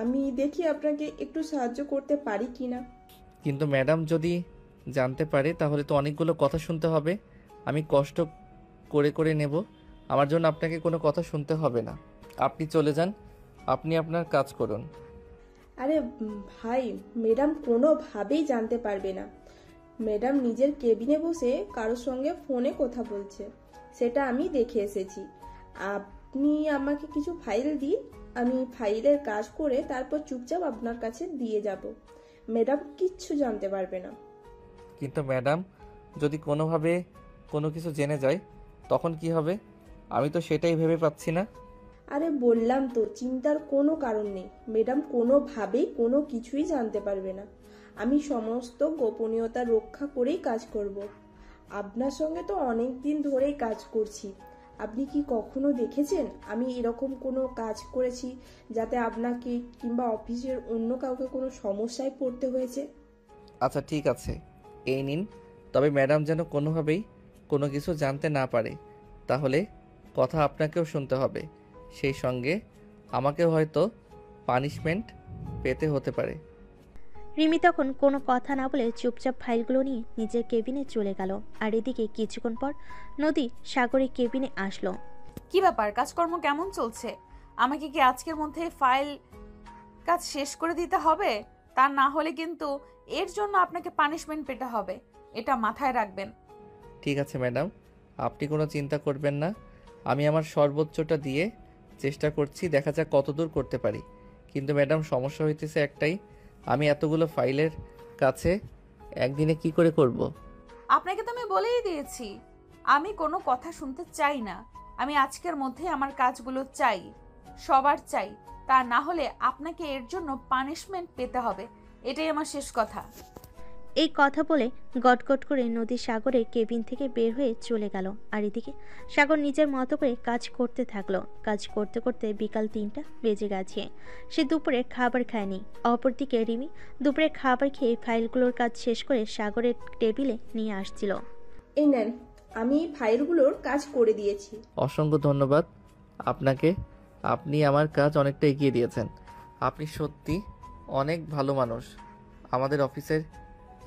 আমি দেখি আপনাকে একটু সাহায্য করতে পারি কিনা। কিন্তু ম্যাডাম যদি জানতে পারে তাহলে তো অনেকগুলো কথা শুনতে হবে। আমি কষ্ট করে করে নেব, আমার জন্য আপনাকে কোনো কথা শুনতে হবে না। আপনি চলে যান, আপনি আপনার কাজ করুন। আরে ভাই, ম্যাডাম কোনোভাবেই জানতে পারবে না। ম্যাডাম নিজের কেবিনে বসে কারোর সঙ্গে ফোনে কথা বলছে, সেটা আমি দেখে এসেছি। আপনি আমাকে কিছু ফাইল দিন, আমি ফাইলের কাজ করে তারপর চুপচাপ আপনার কাছে দিয়ে যাব। ম্যাডাম কিচ্ছু জানতে পারবে না। কিন্তু ম্যাডাম যদি কোনোভাবে কোনো কিছু জেনে যায় তখন কি হবে? আমি তো সেটাই ভেবে পাচ্ছি না। আরে বললাম তো, চিন্তার কোনো কারণ নেই। ম্যাডাম কোনোভাবেই কোনো কিছুই জানতে পারবে না। আমি সমস্ত গোপনীয়তা রক্ষা করেই কাজ করব। আপনার সঙ্গে তো অনেক দিন ধরেই কাজ করছি। আপনি কি কখনো দেখেছেন আমি এরকম কোনো কাজ করেছি যাতে আপনাকে কিংবা অফিসের অন্য কাউকে কোনো সমস্যায় পড়তে হয়েছে? আচ্ছা ঠিক আছে, এই নিন। তবে ম্যাডাম যেন কোনোভাবেই কোনো কিছু জানতে না পারে, তাহলে কথা আপনাকেও শুনতে হবে, সেই সঙ্গে আমাকেও হয়তো পানিশমেন্ট পেতে হতে পারে। রিমি তখন কোনো কথা না বলে চুপচাপ ফাইলগুলো নিয়ে নিজের কেবিনে চলে গেল। আর এদিকে কিছুক্ষণ পর নদী সাগরের কেবিনে আসলো। কি ব্যাপার, কাজকর্ম কেমন চলছে? আমাকে কি আজকের মধ্যে ফাইল কাজ শেষ করে দিতে হবে? তা না হলে কিন্তু এর জন্য আপনাকে পানিশমেন্ট পেতে হবে, এটা মাথায় রাখবেন। ঠিক আছে ম্যাডাম, আপনি কোনো চিন্তা করবেন না। আমি আমার সর্বোচ্চটা দিয়ে চেষ্টা করছি, দেখা যাক কতদূর করতে পারি। কিন্তু ম্যাডাম সমস্যা হইতেছে একটাই, আমি এতগুলো ফাইলের কাছে একদিনে কি করে করব? আপনাকে তো আমি বলেই দিয়েছি আমি কোনো কথা শুনতে চাই না। আমি আজকের মধ্যে আমার কাজগুলো চাই, সবার চাই। তা না হলে আপনাকে এর জন্য পানিশমেন্ট পেতে হবে, এটাই আমার শেষ কথা। এই কথা বলে গটগট করে নদী সাগরের কেবিন থেকে বের হয়ে চলে গেল। আর এদিকে সাগর নিজের মতো করে কাজ করতে থাকলো। কাজ করতে করতে বিকাল 3টা বেজে গেছে। সে দুপুরে খাবার খায়নি। অপরদিকে রিমি দুপুরে খাবার খেয়ে ফাইলগুলোর কাজ শেষ করে সাগরের টেবিলে নিয়ে আসছিল। এই নেন, আমি ফাইলগুলোর কাজ করে দিয়েছি। অসংখ্য ধন্যবাদ আপনাকে, আপনি আমার কাজ অনেকটা এগিয়ে দিয়েছেন। আপনি সত্যি অনেক ভালো মানুষ। আমাদের অফিসের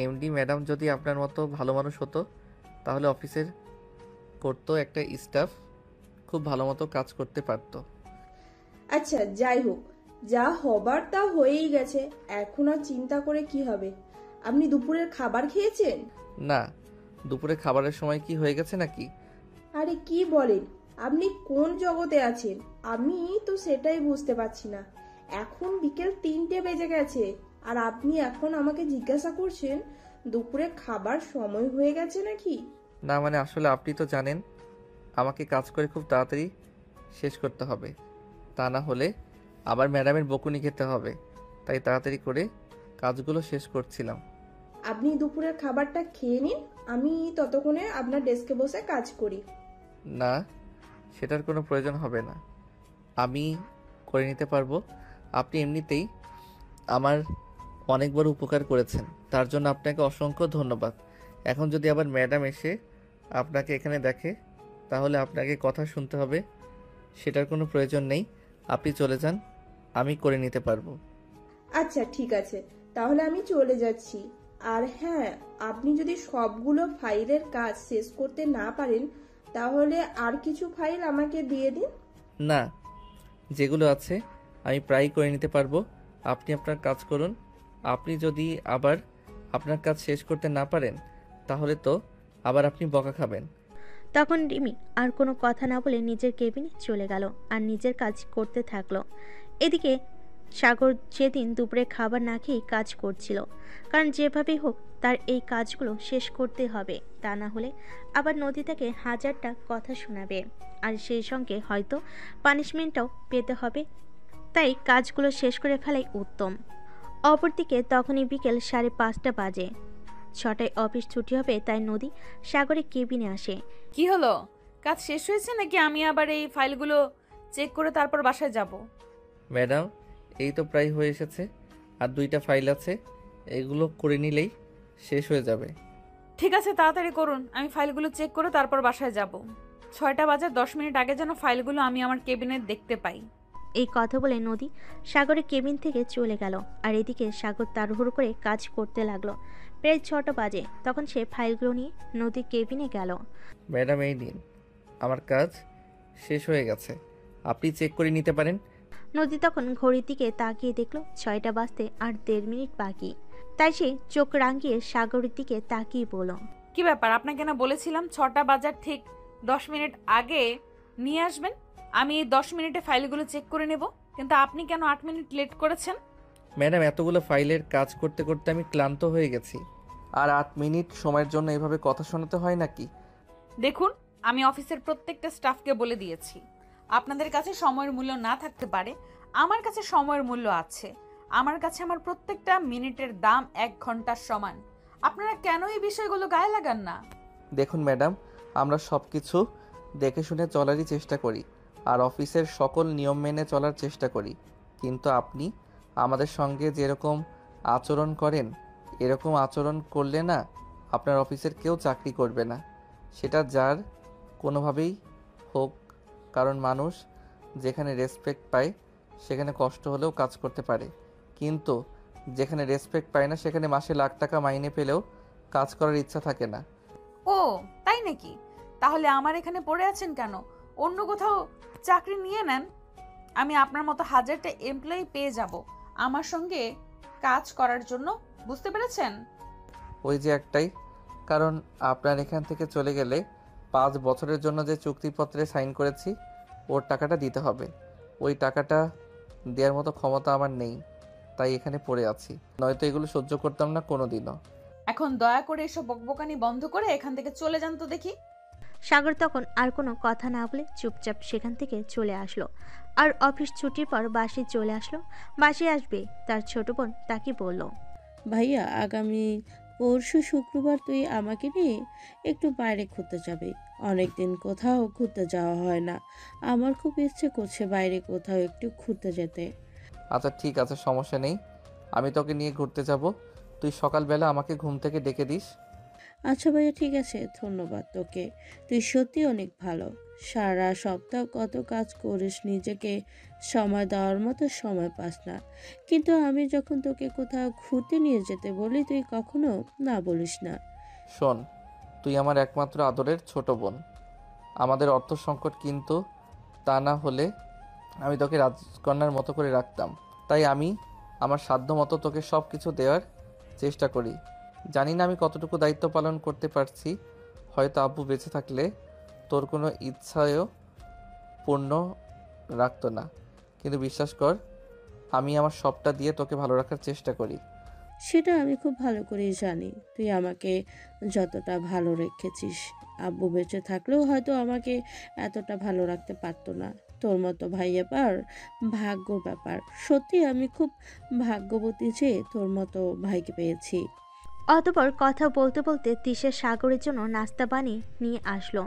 এমডি ম্যাডাম যদি আপনার মতো ভালো মানুষ হতো তাহলে অফিসের করতো একটা স্টাফ খুব ভালো মতো কাজ করতে পারতো। আচ্ছা যাই হোক, যা হবার তা হয়েই গেছে, এখন আর চিন্তা করে কি হবে? আপনি দুপুরের খাবার খেয়েছেন? না, দুপুরে খাবারের সময় কি হয়ে গেছে নাকি? আরে কি বলেন, আপনি কোন জগতে আছেন? আমি তো সেটাই বুঝতে পারছি না। এখন বিকেল 3টে বেজে গেছে আর আপনি এখন আমাকে জিজ্ঞাসা করছেন দুপুরে খাবার সময় হয়ে গেছে নাকি? না মানে আসলে আপনি তো জানেন আমাকে কাজ করে খুব তাড়াতাড়ি শেষ করতে হবে, তা না হলে আবার ম্যাডামের বকুনি খেতে হবে, তাই তাড়াতাড়ি করে কাজগুলো শেষ করছিলাম। আপনি দুপুরের খাবারটা খেয়ে নিন, আমি ততক্ষণে আপনার ডেস্কে বসে কাজ করি। না, সেটার কোনো প্রয়োজন হবে না, আমি করে নিতে পারবো। আপনি এমনিতেই আমার অনেক বড় উপকার করেছেন, তার জন্য আপনাকে অসংখ্য ধন্যবাদ। এখন যদি আবার ম্যাডাম এসে আপনাকে এখানে দেখে তাহলে আপনাকে কথা শুনতে হবে, সেটার কোনো প্রয়োজন নেই। আপনি চলে যান, আমি করে নিতে পারবো। আচ্ছা ঠিক আছে, তাহলে আমি চলে যাচ্ছি। আর হ্যাঁ, আপনি যদি সবগুলো ফাইলের কাজ শেষ করতে না পারেন তাহলে আর কিছু ফাইল আমাকে দিয়ে দিন। না, যেগুলো আছে আমি প্রায় করে নিতে পারবো, আপনি আপনার কাজ করুন। আপনি যদি আবার আপনার কাজ শেষ করতে না পারেন তাহলে তো আবার আপনি বকা খাবেন। তখন রিমি আর কোনো কথা না বলে নিজের কেবিনে চলে গেল আর নিজের কাজ করতে থাকলো। এদিকে সাগর সেদিন দুপুরে খাবার না খেয়েই কাজ করছিল, কারণ যেভাবেই হোক তার এই কাজগুলো শেষ করতে হবে, তা না হলে আবার নদী তাকে হাজারটা কথা শোনাবে আর সেই সঙ্গে হয়তো পানিশমেন্টটাও পেতে হবে, তাই কাজগুলো শেষ করে ফেলাই উত্তম। অপরদিকে তখনই বিকেল 5:30 বাজে। 6টায় অফিস ছুটি হবে, তাই নদী সাগরের কেবিনে আসে। কি হলো, কাজ শেষ হয়েছে নাকি আমি আবার এই ফাইলগুলো চেক করে তারপর বাসায় যাব? ম্যাডাম, এই তো প্রায় হয়ে এসেছে, আর 2টা ফাইল আছে, এগুলো করে নিলেই শেষ হয়ে যাবে। ঠিক আছে, তাড়াতাড়ি করুন, আমি ফাইলগুলো চেক করে তারপর বাসায় যাব। 6টা বাজার 10 মিনিট আগে যেন ফাইলগুলো আমি আমার কেবিনে দেখতে পাই। এই কথা বলে নদী সাগরের কেবিন থেকে চলে গেল আর এদিকে সাগর তাড়াহুড়ো করে কাজ করতে লাগলো। প্রায় 6টা বাজে, তখন সে ফাইলগুলো নিয়ে নদীর কেবিনে গেল। ম্যাডাম, এই নিন, আমার কাজ শেষ হয়ে গেছে, আপনি চেক করে নিতে পারেন। নদী তখন ঘড়ির দিকে তাকিয়ে দেখলো 6টা বাজতে আর 1.5 মিনিট বাকি, তাই সে চোখ রাঙিয়ে সাগরের দিকে তাকিয়ে বলল, কি ব্যাপার, আপনাকে না বলেছিলাম 6টা বাজার ঠিক 10 মিনিট আগে নিয়ে আসবেন, আমি এই 10 মিনিটে ফাইলগুলো চেক করে নেব, কিন্তু আপনি কেন 8 মিনিট লেট করেছেন? ম্যাডাম, এতগুলো ফাইলের কাজ করতে করতে আমি ক্লান্ত হয়ে গেছি, আর 8 মিনিট সময়ের জন্য এভাবে কথা শোনাতে হয় নাকি? দেখুন, আমি অফিসের প্রত্যেকটা স্টাফকে বলে দিয়েছি, আপনাদের কাছে সময়ের মূল্য না থাকতে পারে, আমার কাছে সময়ের মূল্য আছে। আমার কাছে আমার প্রত্যেকটা মিনিটের দাম 1 ঘন্টার সমান। আপনারা কেন এই বিষয়গুলো গায়ে লাগান না? দেখুন ম্যাডাম, আমরা সব কিছু দেখে শুনে চলারই চেষ্টা করি আর অফিসের সকল নিয়ম মেনে চলার চেষ্টা করি, কিন্তু আপনি আমাদের সঙ্গে যেরকম আচরণ করেন এরকম আচরণ করলে না আপনার অফিসের কেউ চাকরি করবে না, সেটা যার কোনোভাবেই হোক, কারণ মানুষ যেখানে রেসপেক্ট পায় সেখানে কষ্ট হলেও কাজ করতে পারে, কিন্তু যেখানে রেসপেক্ট পায় না সেখানে মাসে লাখ টাকা মাইনে পেলেও কাজ করার ইচ্ছা থাকে না। ও তাই নাকি? তাহলে আমার এখানে পড়ে আছেন কেন? অন্য কোথাও চাকরি নিয়ে নেন, আমি আপনার মতো হাজারটা এমপ্লয়ি পেয়ে যাব আমার সঙ্গে কাজ করার জন্য, বুঝতে পেরেছেন? ওই যে একটাই কারণ, আপনার এখান থেকে চলে গেলে 5 বছরের জন্য যে চুক্তিপত্রে সাইন করেছি ওর টাকাটা দিতে হবে, ওই টাকাটা দেওয়ার মতো ক্ষমতা আমার নেই, তাই এখানে পড়ে আছি, নয়তো এগুলো সহ্য করতাম না কোনোদিনও। এখন দয়া করে এসব বকবকানি বন্ধ করে এখান থেকে চলে যান তো দেখি। সাগর তখন আর কোনো কথা না বলে চুপচাপ সেখান থেকে চলে আসলো আর অফিস ছুটির পর বাসে চলে আসলো। বাসে আসবে তার ছোট বোন তাকে বলল, ভাইয়া, আগামী পরশু শুক্রবার তুই আমাকে নিয়ে একটু বাইরে ঘুরতে যাবি। অনেকদিন কোথাও ঘুরতে যাওয়া হয় না, আমার খুব ইচ্ছে করছে বাইরে কোথাও একটু ঘুরতে যেতে। আচ্ছা ঠিক আছে, সমস্যা নেই, আমি তোকে নিয়ে ঘুরতে যাব, তুই সকালবেলা আমাকে ঘুম থেকে ডেকে দিস। আচ্ছা ভাইয়া, ঠিক আছে, ধন্যবাদ তোকে, তুই সত্যি অনেক ভালো। সারা সপ্তাহ কত কাজ করিস, নিজেকে সময় দেওয়ার মতো সময় পাস না, কিন্তু আমি যখন তোকে কোথাও ঘুরতে নিয়ে যেতে বলি তুই কখনো না বলিস না। শোন, তুই আমার একমাত্র আদরের ছোট বোন। আমাদের অর্থ সংকট, কিন্তু তা না হলে আমি তোকে রাজকন্যার মতো করে রাখতাম। তাই আমি আমার সাধ্য মতো তোকে সব কিছু দেওয়ার চেষ্টা করি। জানি না আমি কতটুকু দায়িত্ব পালন করতে পারছি। হয়তো আব্বু বেঁচে থাকলে তোর কোনো ইচ্ছায়ও পূর্ণ রাখতো না, কিন্তু বিশ্বাস কর, আমি আমার সবটা দিয়ে তোকে ভালো রাখার চেষ্টা করি। সেটা আমি খুব ভালো করেই জানি তুই আমাকে যতটা ভালো রেখেছিস। আব্বু বেঁচে থাকলেও হয়তো আমাকে এতটা ভালো রাখতে পারতো না। তোর মতো ভাইয়া পার ভাগ্যর ব্যাপার। সত্যি আমি খুব ভাগ্যবতী যে তোর মতো ভাইকে পেয়েছি। অতঃপর কথা বলতে বলতে তিশা সাগরের জন্য নাস্তা বানিয়ে নিয়ে আসলো।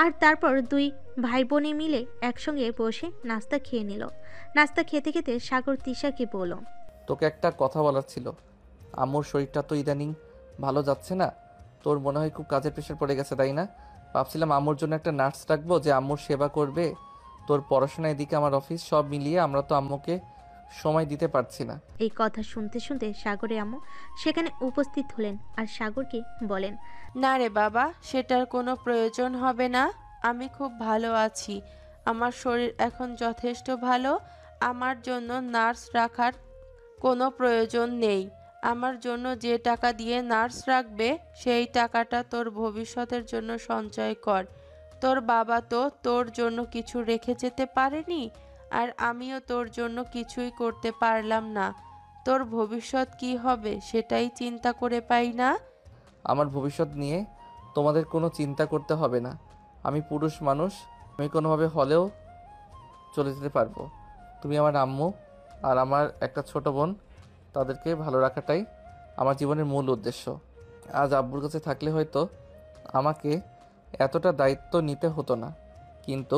আর তারপর দুই ভাই বোনে মিলে একসঙ্গে বসে নাস্তা খেয়ে নিল। নাস্তা খেতে খেতে সাগর তিশাকে বলল, তোকে একটা কথা বলার ছিল। আম্মুর শরীরটা তো ইদানিং ভালো যাচ্ছে না। তোর মনে হয় খুব কাজের প্রেশার পড়ে গেছে, তাই না? ভাবছিলাম আম্মুর জন্য একটা নার্স রাখবো যে আম্মুর সেবা করবে। তোর পড়াশোনা, এদিকে আমার অফিস, সব মিলিয়ে আমরা তো আম্মুকে সময় দিতে পারছি না। এই কথা শুনতে শুনতে সাগরের আম্মু সেখানে উপস্থিত হলেন আর সাগরকে বলেন, না রে বাবা, সেটার কোনো প্রয়োজন হবে না। আমি খুব ভালো আছি। আমার শরীর এখন যথেষ্ট ভালো। আমার জন্য নার্স রাখার কোনো প্রয়োজন নেই। আমার জন্য যে টাকা দিয়ে নার্স রাখবে সেই টাকাটা তোর ভবিষ্যতের জন্য সঞ্চয় কর। তোর বাবা তো তোর জন্য কিছু রেখে যেতে পারেনি, আর আমিও তোর জন্য কিছুই করতে পারলাম না। তোর ভবিষ্যৎ কি হবে সেটাই চিন্তা করে পাই না। আমার ভবিষ্যৎ নিয়ে তোমাদের কোনো চিন্তা করতে হবে না। আমি পুরুষ মানুষ, আমি কোনোভাবে হলেও চলে যেতে পারবো। তুমি আমার আম্মু আর আমার একটা ছোট বোন, তাদেরকে ভালো রাখাটাই আমার জীবনের মূল উদ্দেশ্য। আজ আব্বুর কাছে থাকলে হয়তো আমাকে এতটা দায়িত্ব নিতে হতো না, কিন্তু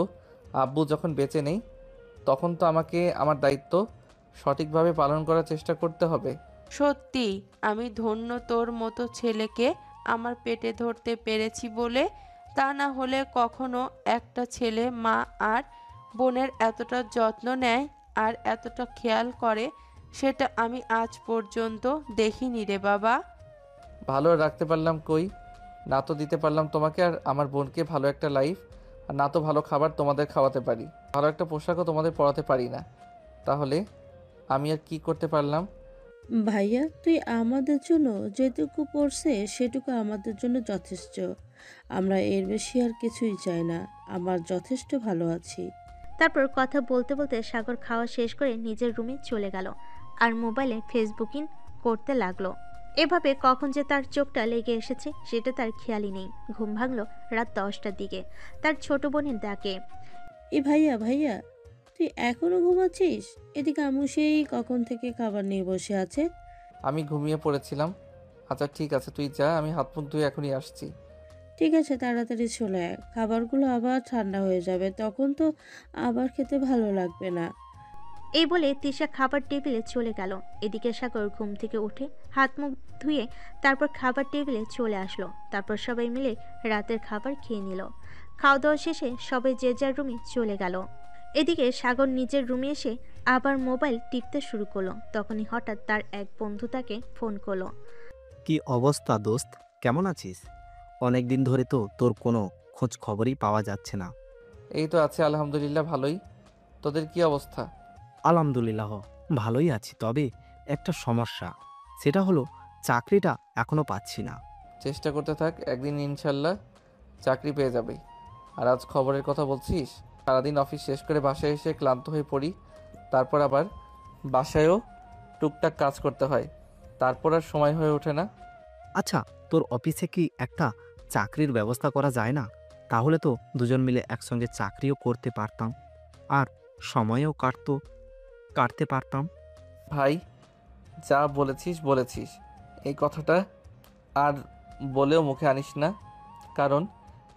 আব্বু যখন বেঁচে নেই তখন তো আমাকে আমার দায়িত্ব সঠিকভাবে পালন করার চেষ্টা করতে হবে। সত্যি আমি ধন্য তোর মতো ছেলেকে আমার পেটে ধরতে পেরেছি বলে। তা না হলে কখনো একটা ছেলে মা আর বোনের এতটা যত্ন নেয় আর এতটা খেয়াল করে সেটা আমি আজ পর্যন্ত দেখিনি রে বাবা। ভালো রাখতে পারলাম কই? না তো দিতে পারলাম তোমাকে আর আমার বোনকে ভালো একটা লাইফ, আর না তো ভালো খাবার তোমাদের খাওয়াতে পারি, ভালো একটা পোশাকও তোমাদের পরাতে পারি না। তাহলে আমি আর কি করতে পারলাম? ভাইয়া তুই আমাদের জন্য যেটুকু পড়ছে সেটুকু আমাদের জন্য যথেষ্ট। আমরা এর বেশি আর কিছুই চাই না। আমার যথেষ্ট ভালো আছি। তারপর কথা বলতে বলতে সাগর খাওয়া শেষ করে নিজের রুমে চলে গেল আর মোবাইলে ফেসবুকিং করতে লাগলো। এভাবে কখন যে তার চোখটা লেগে এসেছে সেটা তার খেয়ালই নেই। ঘুম ভাঙল রাত 10টার দিকে তার ছোট বোনের ডাকে। এ ভাইয়া ভাইয়া, তুই এখনো ঘুমাচ্ছিস? এদিকে আম্মু সেই কখন থেকে খাবার নিয়ে বসে আছে। আমি ঘুমিয়ে পড়েছিলাম। আচ্ছা ঠিক আছে, তুই যা, আমি হাত মুখ ধুয়ে এখনই আসছি। ঠিক আছে, তাড়াতাড়ি চলে আয়। খাবারগুলো আবার ঠান্ডা হয়ে যাবে, তখন তো আবার খেতে ভালো লাগবে না। এই বলে তিশা খাবার টেবিলে চলে গেল। এদিকে সাগর ঘুম থেকে উঠে হাত মুখ ধুয়ে তারপর খাবার টেবিলে চলে আসলো। তারপর সবাই মিলে রাতের খাবার খেয়ে নিল। খাওয়া দাওয়া শেষে সবাই যে যার রুমে চলে গেল। এদিকে সাগর নিজের রুমে এসে আবার মোবাইল টিপতে শুরু করলো। তখনই হঠাৎ তার এক বন্ধু তাকে ফোন করলো। কি অবস্থা দোস্ত, কেমন আছিস? অনেক দিন ধরে তো তোর কোনো খোঁজ খবরই পাওয়া যাচ্ছে না। এই তো আছে আলহামদুলিল্লাহ, ভালোই। তোদের কি অবস্থা? আলহামদুলিল্লাহ ভালোই আছি, তবে একটা সমস্যা। সেটা হলো চাকরিটা এখনো পাচ্ছি না। চেষ্টা করতে থাক, একদিন ইনশাল্লাহ চাকরি পেয়ে যাবে। আর আজ খবরের কথা বলছিস? সারাদিন অফিস শেষ করে বাসায় এসে ক্লান্ত হয়ে পড়ি, তারপর আবার বাসায়ও টুকটাক কাজ করতে হয়, তারপর আর সময় হয়ে ওঠে না। আচ্ছা, তোর অফিসে কি একটা চাকরির ব্যবস্থা করা যায় না? তাহলে তো দুজন মিলে একসঙ্গে চাকরিও করতে পারতাম, আর সময়ও কাটতে পারতাম। ভাই, যা বলেছিস বলেছিস, এই কথাটা আর বলেও মুখে আনিস না, কারণ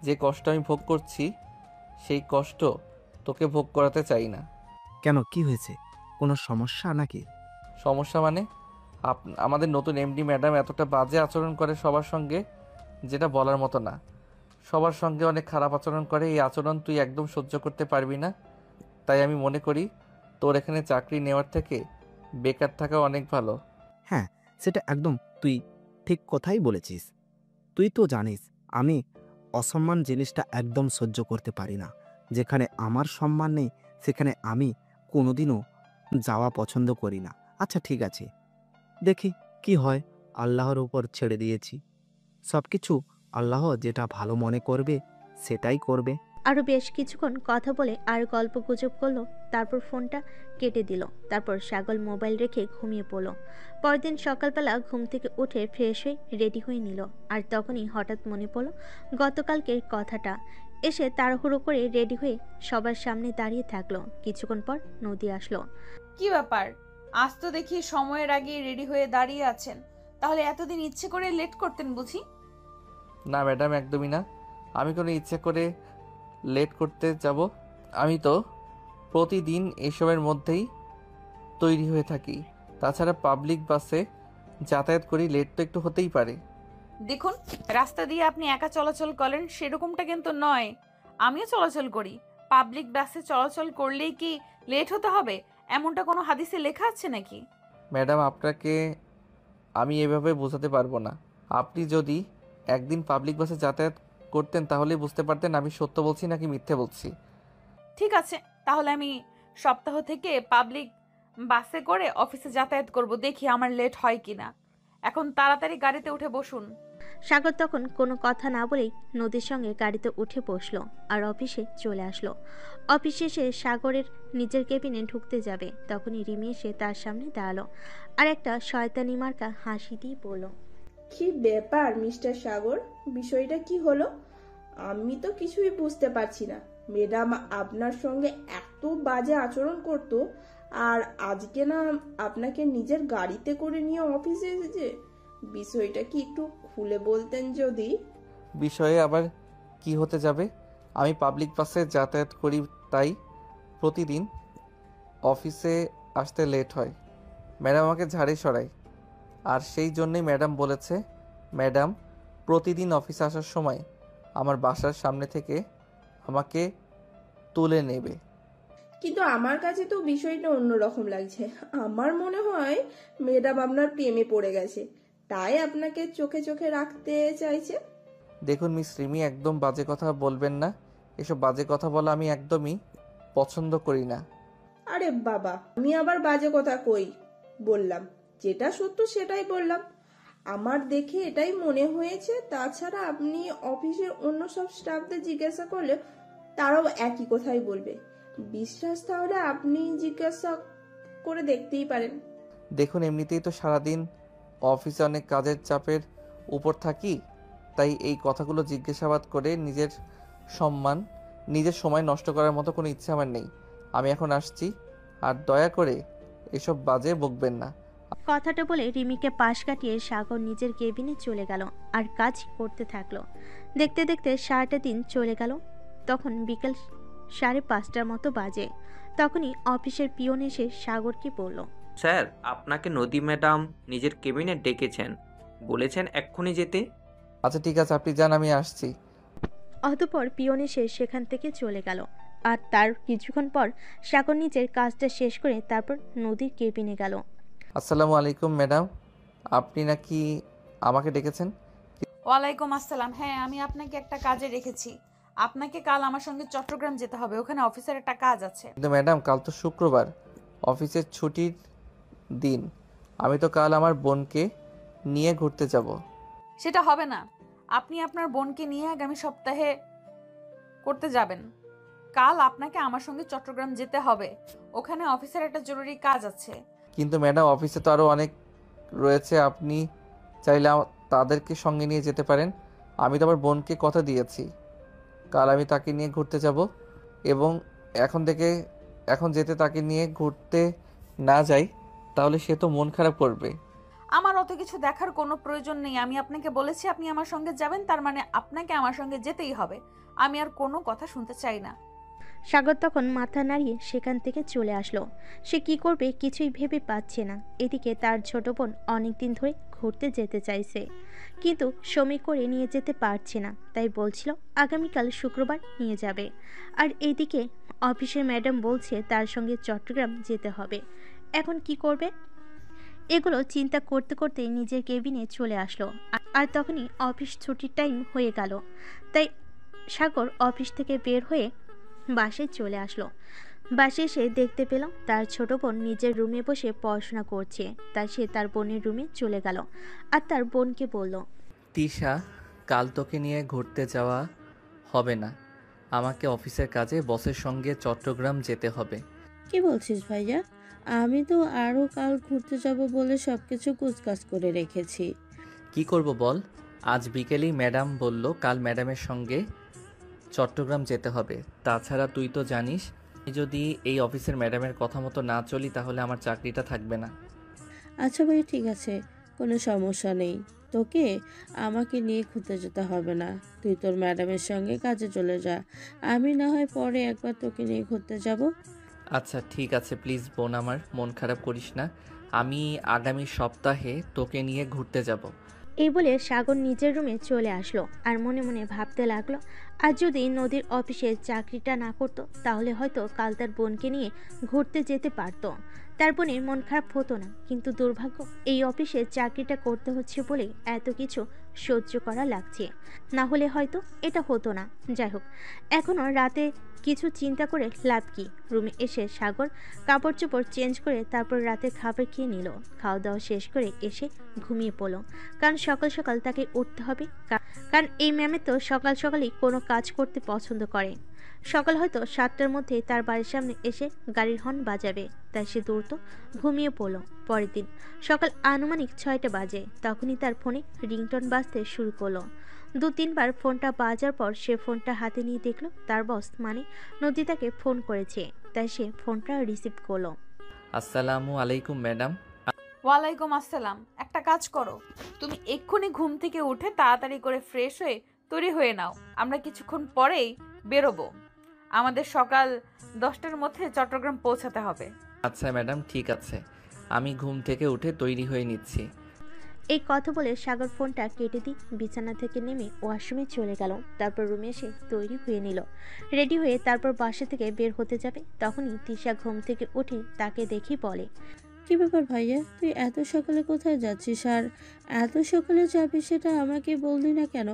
যে কষ্ট আমি ভোগ করছি সেই কষ্ট তোকে ভোগ করাতে চাই না। কেন, কি হয়েছে? কোনো সমস্যা নাকি? সমস্যা মানে? আমাদের নতুন এমডি ম্যাডাম এতটা বাজে আচরণ করে সবার সঙ্গে, যেটা বলার মতো না। সবার সঙ্গে অনেক খারাপ আচরণ করে। এই আচরণ তুই একদম সহ্য করতে পারবি না। তাই আমি মনে করি তোর এখানে চাকরি নেওয়ার থেকে বেকার থাকা অনেক ভালো। হ্যাঁ, সেটা একদম তুই ঠিক কথাই বলেছিস। তুই তো জানিস আমি অসম্মান জিনিসটা একদম সহ্য করতে পারি না। যেখানে আমার সম্মান নেই সেখানে আমি কোনোদিনও যাওয়া পছন্দ করি না। আচ্ছা ঠিক আছে, দেখি কি হয়, আল্লাহর উপর ছেড়ে দিয়েছি। সব কিছু আল্লাহ যেটা ভালো মনে করবে সেটাই করবে। আরও বেশ কিছুক্ষণ কথা বলে আর গল্প গুজব করলো, তারপর ফোনটা কেটে দিল। তারপর সাগর মোবাইল রেখে ঘুমিয়ে পড়ল। পরদিন সকালবেলা ঘুম থেকে উঠে ফ্রেশ হয়ে রেডি হয়ে নিল। আর তখনই হঠাৎ মনে পড়ল গতকালকের কথাটা। এসে তাড়াহুড়ো করে রেডি হয়ে সবার সামনে দাঁড়িয়ে থাকলো। কিছুক্ষণ পর নদী আসলো। কি ব্যাপার, আজ তো দেখি সময়ের আগে রেডি হয়ে দাঁড়িয়ে আছেন। তাহলে এতদিন ইচ্ছে করে লেট করতেন বুঝি? না ম্যাডাম, একদমই না। আমি কোনো ইচ্ছে করে লেট করতে যাব? আমি তো প্রতিদিন এসবের মধ্যেই তৈরি হয়ে থাকি। তাছাড়া পাবলিক বাসে যাতায়াত করি, লেট তো একটু হতেই পারে। দেখুন, রাস্তা দিয়ে আপনি একা চলাচল করেন সেরকমটা কিন্তু নয়। আমিও চলাচল করি। পাবলিক বাসে চলাচল করলেই কি লেট হতে হবে এমনটা কোনো হাদিসে লেখা আছে নাকি? ম্যাডাম, আপনাকে আমি এভাবে বোঝাতে পারবো না। আপনি যদি একদিন পাবলিক বাসে যাতায়াত করতেন তাহলে বুঝতে পারতেন আমি সত্য বলছি নাকি মিথ্যে বলছি। ঠিক আছে, তাহলে আমি সপ্তাহ থেকে পাবলিক বাসে করে অফিসে যাতায়াত করব, দেখি আমার লেট হয় কিনা। এখন তাড়াতাড়ি গাড়িতে উঠে বসুন। সাগর তখন কোনো কথা না বলেই নদীর সঙ্গে গাড়িতে উঠে বসলো আর অফিসে চলে আসলো। অফিসে এসে সাগরের নিজের কেবিনে ঢুকতে যাবে, তখনই রিমি এসে তার সামনে দাঁড়ালো আর একটা শয়তানি মার্কা হাসি দিয়ে বলল, কি ব্যাপার মিস্টার সাগর, বিষয়টা কি হলো? আমি তো কিছুই বুঝতে পারছি না। ম্যাডাম আপনার সঙ্গে এত বাজে আচরণ করত, আর আজকে না আপনাকে নিজের গাড়িতে করে নিয়ে অফিসে এসেছে। বিষয়টা কি একটু খুলে বলতেন যদি? বিষয়ে আবার কি হতে যাবে? আমি পাবলিক বাসে যাতায়াত করি, তাই প্রতিদিন অফিসে আসতে লেট হয়। ম্যাডাম আমাকে ঝাড়ে সরায়, আর সেই জন্যই ম্যাডাম বলেছে ম্যাডাম প্রতিদিন অফিসে আসার সময় আমার বাসার সামনে থেকে আমাকে তুলে নেবে। কিন্তু আমার কাছে তো বিষয়টা অন্যরকম লাগছে। আমার মনে হয় ম্যাডাম আপনার প্রেমে পড়ে গেছে, তাই আপনাকে চোখে চোখে রাখতে চাইছে। দেখুন মিস রিমি, একদম বাজে কথা বলবেন না। এসব বাজে কথা বলা আমি একদমই পছন্দ করি না। আরে বাবা, আমি আবার বাজে কথা কই বললাম? যেটা সত্য সেটাই বললাম। আমার দেখে এটাই মনে হয়েছে। তাছাড়া আপনি অফিসের অন্য সব স্টাফদের জিজ্ঞাসা করলে তারাও একই কথাই বলবে। বিশ্বাস তাহলে আপনি জিজ্ঞাসা করে দেখতেই পারেন। দেখুন, এমনিতেই তো সারাদিন অফিসে অনেক কাজের চাপের উপর থাকি, তাই এই কথাগুলো জিজ্ঞাসাবাদ করে নিজের সময় নষ্ট করার মতো কোনো ইচ্ছা আমার নেই। আমি এখন আসছি, আর দয়া করে এসব বাজে বকবেন না। কথাটা বলে রিমিকে পাশ কাটিয়ে সাগর নিজের কেবিনে চলে গেল আর কাজ করতে থাকলো। দেখতে দেখতে সারাটা দিন চলে গেল। তখন বিকেল 5:30টার মতো বাজে। তখনই অফিসের পিয়ন এসে সাগরকে বলল, স্যার, আপনাকে নদী ম্যাডাম নিজের কেবিনে ডেকেছেন, বলেছেন এক্ষুনি যেতে। আচ্ছা ঠিক আছে, আপনি যান, আমি আসছি। অতঃপর পিয়ন এসে সেখান থেকে চলে গেল। আর তার কিছুক্ষণ পর সাগর নিজের কাজটা শেষ করে তারপর নদীর কেবিনে গেল। আসসালামু আলাইকুম ম্যাডাম, আপনি নাকি আমাকে ডেকেছেন? ওয়ালাইকুম আসসালাম। হ্যাঁ, আমি আপনাকে একটা কাজে রেখেছি। আপনাকে কাল আমার সঙ্গে চট্টগ্রাম যেতে হবে, ওখানে অফিসের একটা কাজ আছে। কিন্তু ম্যাডাম, কাল তো শুক্রবার, অফিসের ছুটির দিন। আমি তো কাল আমার বোনকে নিয়ে ঘুরতে যাব। সেটা হবে না। আপনি আপনার বোনকে নিয়ে আগামী সপ্তাহে করতে যাবেন। কাল আপনাকে আমার সঙ্গে চট্টগ্রাম যেতে হবে, ওখানে অফিসের একটা জরুরি কাজ আছে। কিন্তু ম্যাডাম, অফিসে তো আরও অনেক রয়েছে, আপনি চাইলে তাদেরকে সঙ্গে নিয়ে যেতে পারেন। আমি তো আমার বোনকে কথা দিয়েছি কাল আমি তাকে নিয়ে ঘুরতে যাব, এবং এখন যেতে তাকে নিয়ে ঘুরতে না যাই তাহলে সে তো মন খারাপ করবে। আমার অত কিছু দেখার কোনো প্রয়োজন নেই। আমি আপনাকে বলেছি আপনি আমার সঙ্গে যাবেন, তার মানে আপনাকে আমার সঙ্গে যেতেই হবে। আমি আর কোনো কথা শুনতে চাই না। সাগর তখন মাথা নাড়িয়ে সেখান থেকে চলে আসলো। সে কি করবে কিছুই ভেবে পাচ্ছে না। এদিকে তার ছোট বোন অনেকদিন ধরে ঘুরতে যেতে চাইছে, কিন্তু সময় করে নিয়ে যেতে পারছে না। তাই বলছিল আগামীকাল শুক্রবার নিয়ে যাবে। আর এইদিকে অফিসের ম্যাডাম বলছে তার সঙ্গে চট্টগ্রাম যেতে হবে। এখন কি করবে? এগুলো চিন্তা করতে করতে নিজের কেবিনে চলে আসলো। আর তখনই অফিস ছুটির টাইম হয়ে গেল। তাই সাগর অফিস থেকে বের হয়ে বাসায় চলে আসলো। বাসে এসে দেখতে পেল তার ছোট বোন নিজের রুমে বসে পড়াশোনা করছে। তাই সে তার বোনের রুমে চলে গেল আর তার বোনকে বলল, তিশা, কাল তোকে নিয়ে ঘুরতে যাওয়া হবে না। আমাকে অফিসের কাজে বসের সঙ্গে চট্টগ্রাম যেতে হবে। কি বলছিস ভাইয়া? আমি তো আরও কাল ঘুরতে যাব বলে সব কিছু কুচকাজ করে রেখেছি। কি করব বল? আজ বিকেলেই ম্যাডাম বলল কাল ম্যাডামের সঙ্গে চট্টগ্রাম যেতে হবে। তাছাড়া তুই তো জানিস, আমি যদি এই অফিসের ম্যাডামের কথা মতো না চলি তাহলে আমার চাকরিটা থাকবে না। আচ্ছা ভাই, ঠিক আছে, কোনো সমস্যা নেই। তোকে আমাকে নিয়ে ঘুরতে যেতে হবে না। তুই তোর ম্যাডামের সঙ্গে কাজে চলে যা। আমি না হয় পরে একবার তোকে নিয়ে ঘুরতে যাব। আচ্ছা ঠিক আছে, প্লিজ বোন, আমার মন খারাপ করিস না। আমি আগামী সপ্তাহে তোকে নিয়ে ঘুরতে যাব। এই বলে সাগর নিজের রুমে চলে আসলো আর মনে মনে ভাবতে লাগলো, আর যদি নদীর অফিসে চাকরিটা না করতো তাহলে হয়তো কাল তার বোনকে নিয়ে ঘুরতে যেতে পারতো। তার বোনের মন খারাপ হতো না, কিন্তু দুর্ভাগ্য এই অফিসে চাকরিটা করতে হচ্ছে বলেই এত কিছু সহ্য করা লাগছে। না হলে হয়তো এটা হতো না। যাই হোক, এখনও রাতে কিছু চিন্তা করে লাভ কি। রুমে এসে সাগর কাপড় চোপড় চেঞ্জ করে তারপর রাতে খাবার খেয়ে নিল। খাওয়া দাওয়া শেষ করে এসে ঘুমিয়ে পড়ল, কারণ সকাল সকাল তাকে উঠতে হবে। কারণ এই ম্যামে তো সকাল সকালই কোনো কাজ করতে পছন্দ করে। সকাল হয়তো 7টার মধ্যেই তার বাড়ির সামনে এসে গাড়ির হর্ন বাজাবে, তাই সে দ্রুত ঘুমিয়ে পড়ল। পরের দিন সকাল আনুমানিক 6টা বাজে, তখনই তার ফোনে রিংটোন বাজতে শুরু করলো। 2-3বার ফোনটা বাজার পর সে ফোনটা হাতে নিয়ে দেখলো তার বস মানে নদী তাকে ফোন করেছে। তাই সে ফোনটা রিসিভ করলো। আসসালামু আলাইকুম ম্যাডাম। ওয়ালাইকুম আসসালাম। একটা কাজ করো, তুমি এক্ষুনি ঘুম থেকে উঠে তাড়াতাড়ি করে ফ্রেশ হয়ে তৈরি হয়ে নাও। আমরা কিছুক্ষণ পরেই বেরোবো। আমাদের সকাল 10টার মধ্যে চট্টগ্রাম পৌঁছাতে হবে। আচ্ছা ম্যাডাম, ঠিক আছে, আমি ঘুম থেকে উঠে তৈরি হয়ে নিচ্ছি। এই কথা বলে সাগর ফোনটা কেটে দিয়ে বিছানা থেকে নেমে ওয়াশরুমে চলে গেল। তারপর রুমে এসে তৈরি হয়ে নিল। রেডি হয়ে তারপর বাসা থেকে বের হতে যাবে, তখনই তিশা ঘুম থেকে উঠে তাকে দেখি বলে, কি ব্যাপার ভাইয়া, তুই এত সকালে কোথায় যাচ্ছিস? আর এত সকালে যাবি সেটা আমাকে বললি না কেন?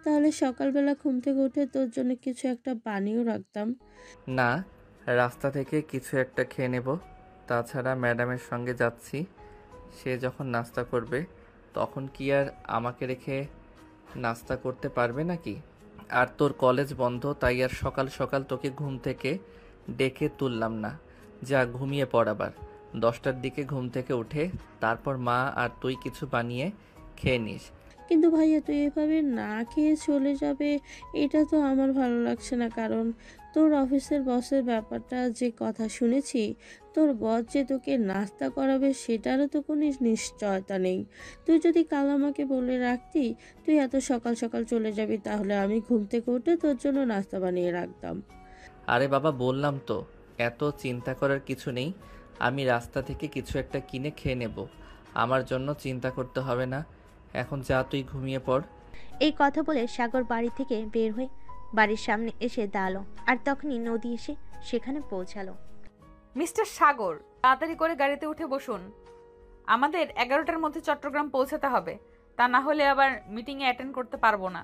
তাহলে সকালবেলা ঘুম থেকে উঠে তোর জন্য কিছু একটা বানিয়েও রাখতাম। না, রাস্তা থেকে কিছু একটা খেয়ে নেব। তাছাড়া ম্যাডামের সঙ্গে যাচ্ছি, সে যখন নাস্তা করবে তখন কি আর আমাকে রেখে নাস্তা করতে পারবে নাকি? আর তোর কলেজ বন্ধ, তাই আর সকাল সকাল তোকে ঘুম থেকে ডেকে তুললাম না। যা ঘুমিয়ে পড়। আবার 10টার দিকে ঘুম থেকে উঠে তারপর মা আর তুই কিছু বানিয়ে খেয়ে নিস। কিন্তু ভাইয়া, তুই এভাবে না খেয়ে চলে যাবে, এটা তো আমার ভালো লাগছে না। কারণ তোর অফিসের বসের ব্যাপারটা যে কথা শুনেছি, তোর বস যে তোকে নাস্তা করাবে সেটারও তো কোনো নিশ্চয়তা নেই। তুই যদি কাল আমাকে বলে রাখতি তুই এত সকাল সকাল চলে যাবি, তাহলে আমি ঘুম থেকে উঠে তোর জন্য নাস্তা বানিয়ে রাখতাম। আরে বাবা, বললাম তো, এত চিন্তা করার কিছু নেই। আমি রাস্তা থেকে কিছু একটা কিনে খেয়ে নেব, আমার জন্য চিন্তা করতে হবে না। এখন যা, তুই ঘুমিয়ে পড়। এই কথা বলে সাগর বাড়ি থেকে বের হয়ে বাড়ির সামনে এসে দাঁড়ালো। আর তখনই নদী এসে সেখানে পৌঁছালো। মিস্টার সাগর, তাড়াতাড়ি করে গাড়িতে উঠে বসুন। আমাদের 11টার মধ্যে চট্টগ্রাম পৌঁছাতে হবে, তা না হলে আবার মিটিংয়ে অ্যাটেন্ড করতে পারবো না।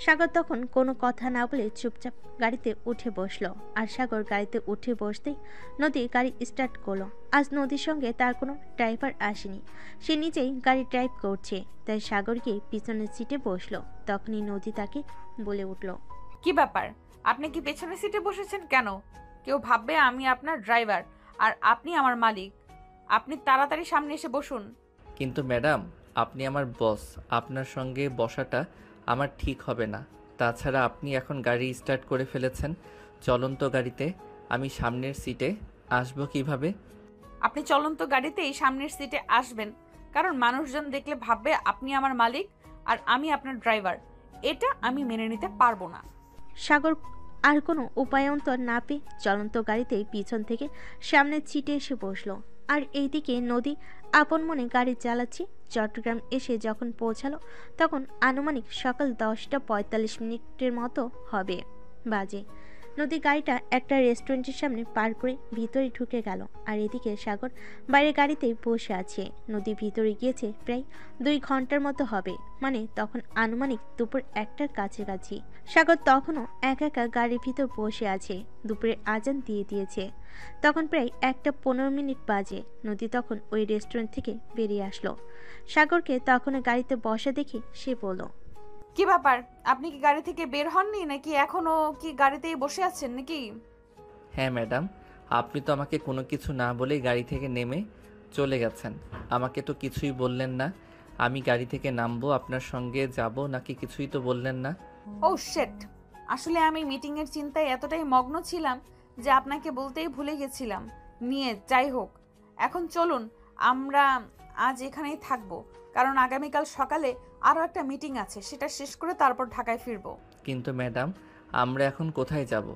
সাগর তখন কোনো কথা না বলে চুপচাপ গাড়িতে উঠে বসলো। আর সাগর গাড়িতে উঠে বসতেই নদী গাড়ি স্টার্ট করলো। আজ নদীর সঙ্গে তার কোনো ড্রাইভার আসেনি, সে নিজেই গাড়ি ড্রাইভ করছে। তাই সাগর গিয়ে পিছনের সিটে বসলো। তখনই নদী তাকে বলে উঠল, কি ব্যাপার, আপনি কি পেছনের সিটে বসেছেন কেন? কেউ ভাববে আমি আপনার ড্রাইভার আর আপনি আমার মালিক। আপনি তাড়াতাড়ি সামনে এসে বসুন। কিন্তু ম্যাডাম, আপনি আমার বস, আপনার সঙ্গে বসাটা আমার ঠিক হবে না। তাছাড়া আপনি এখন গাড়ি স্টার্ট করে ফেলেছেন চলন্ত গাড়িতে, আমি সামনের সিটে আসবো কিভাবে? আপনি চলন্ত গাড়িতেই সামনের সিটে আসবেন, কারণ মানুষজন দেখলে ভাববে আপনি আমার মালিক আর আমি আপনার ড্রাইভার। এটা আমি মেনে নিতে পারবো না। সাগর আর কোনো উপায়ন্তর না পেয়ে চলন্ত গাড়িতে পিছন থেকে সামনের সিটে এসে বসলো। আর এইদিকে নদী আপন মনে গাড়ি চালাচ্ছে। চট্টগ্রাম এসে যখন পৌঁছালো তখন আনুমানিক সকাল 10টা 45 মিনিটের মতো হবে বাজে। নদী গাড়িটা একটা রেস্টুরেন্টের সামনে পার করে ভিতরে ঢুকে গেল। আর এদিকে সাগর বাইরে গাড়িতেই বসে আছে। নদী ভিতরে গিয়েছে প্রায় 2 ঘন্টার মতো হবে, মানে তখন আনুমানিক দুপুর 1টার কাছাকাছি। সাগর তখনও একা একা গাড়ির ভিতর বসে আছে। দুপুরের আজান দিয়ে দিয়েছে। তখন প্রায় 1:15 বাজে। নদী তখন ওই রেস্টুরেন্ট থেকে বেরিয়ে আসলো। সাগরকে তখন গাড়িতে বসা দেখে সে বলল, কি ব্যাপার, আপনি কি গাড়ি থেকে বের হননি নাকি এখনো কি গাড়িতেই বসে আছেন নাকি? হ্যাঁ ম্যাডাম, আপনি তো আমাকে কোনো কিছু না বলেই গাড়ি থেকে নেমে চলে গেছেন। আমাকে তো কিছুই বললেন না আমি গাড়ি থেকে নামবো, আপনার সঙ্গে যাব নাকি, কিছুই তো বললেন না। ও শিট, আসলে আমি মিটিং এর চিন্তায় এতটাই মগ্ন ছিলাম যে আপনাকে বলতেই ভুলে গেছিলাম। যাই হোক, এখন চলুন আমরা আজ এখানেই থাকবো, কারণ আগামীকাল সকালে আরও একটা মিটিং আছে, সেটা শেষ করে তারপর ঢাকায় ফিরবো। কিন্তু ম্যাডাম, আমরা এখন কোথায় যাব?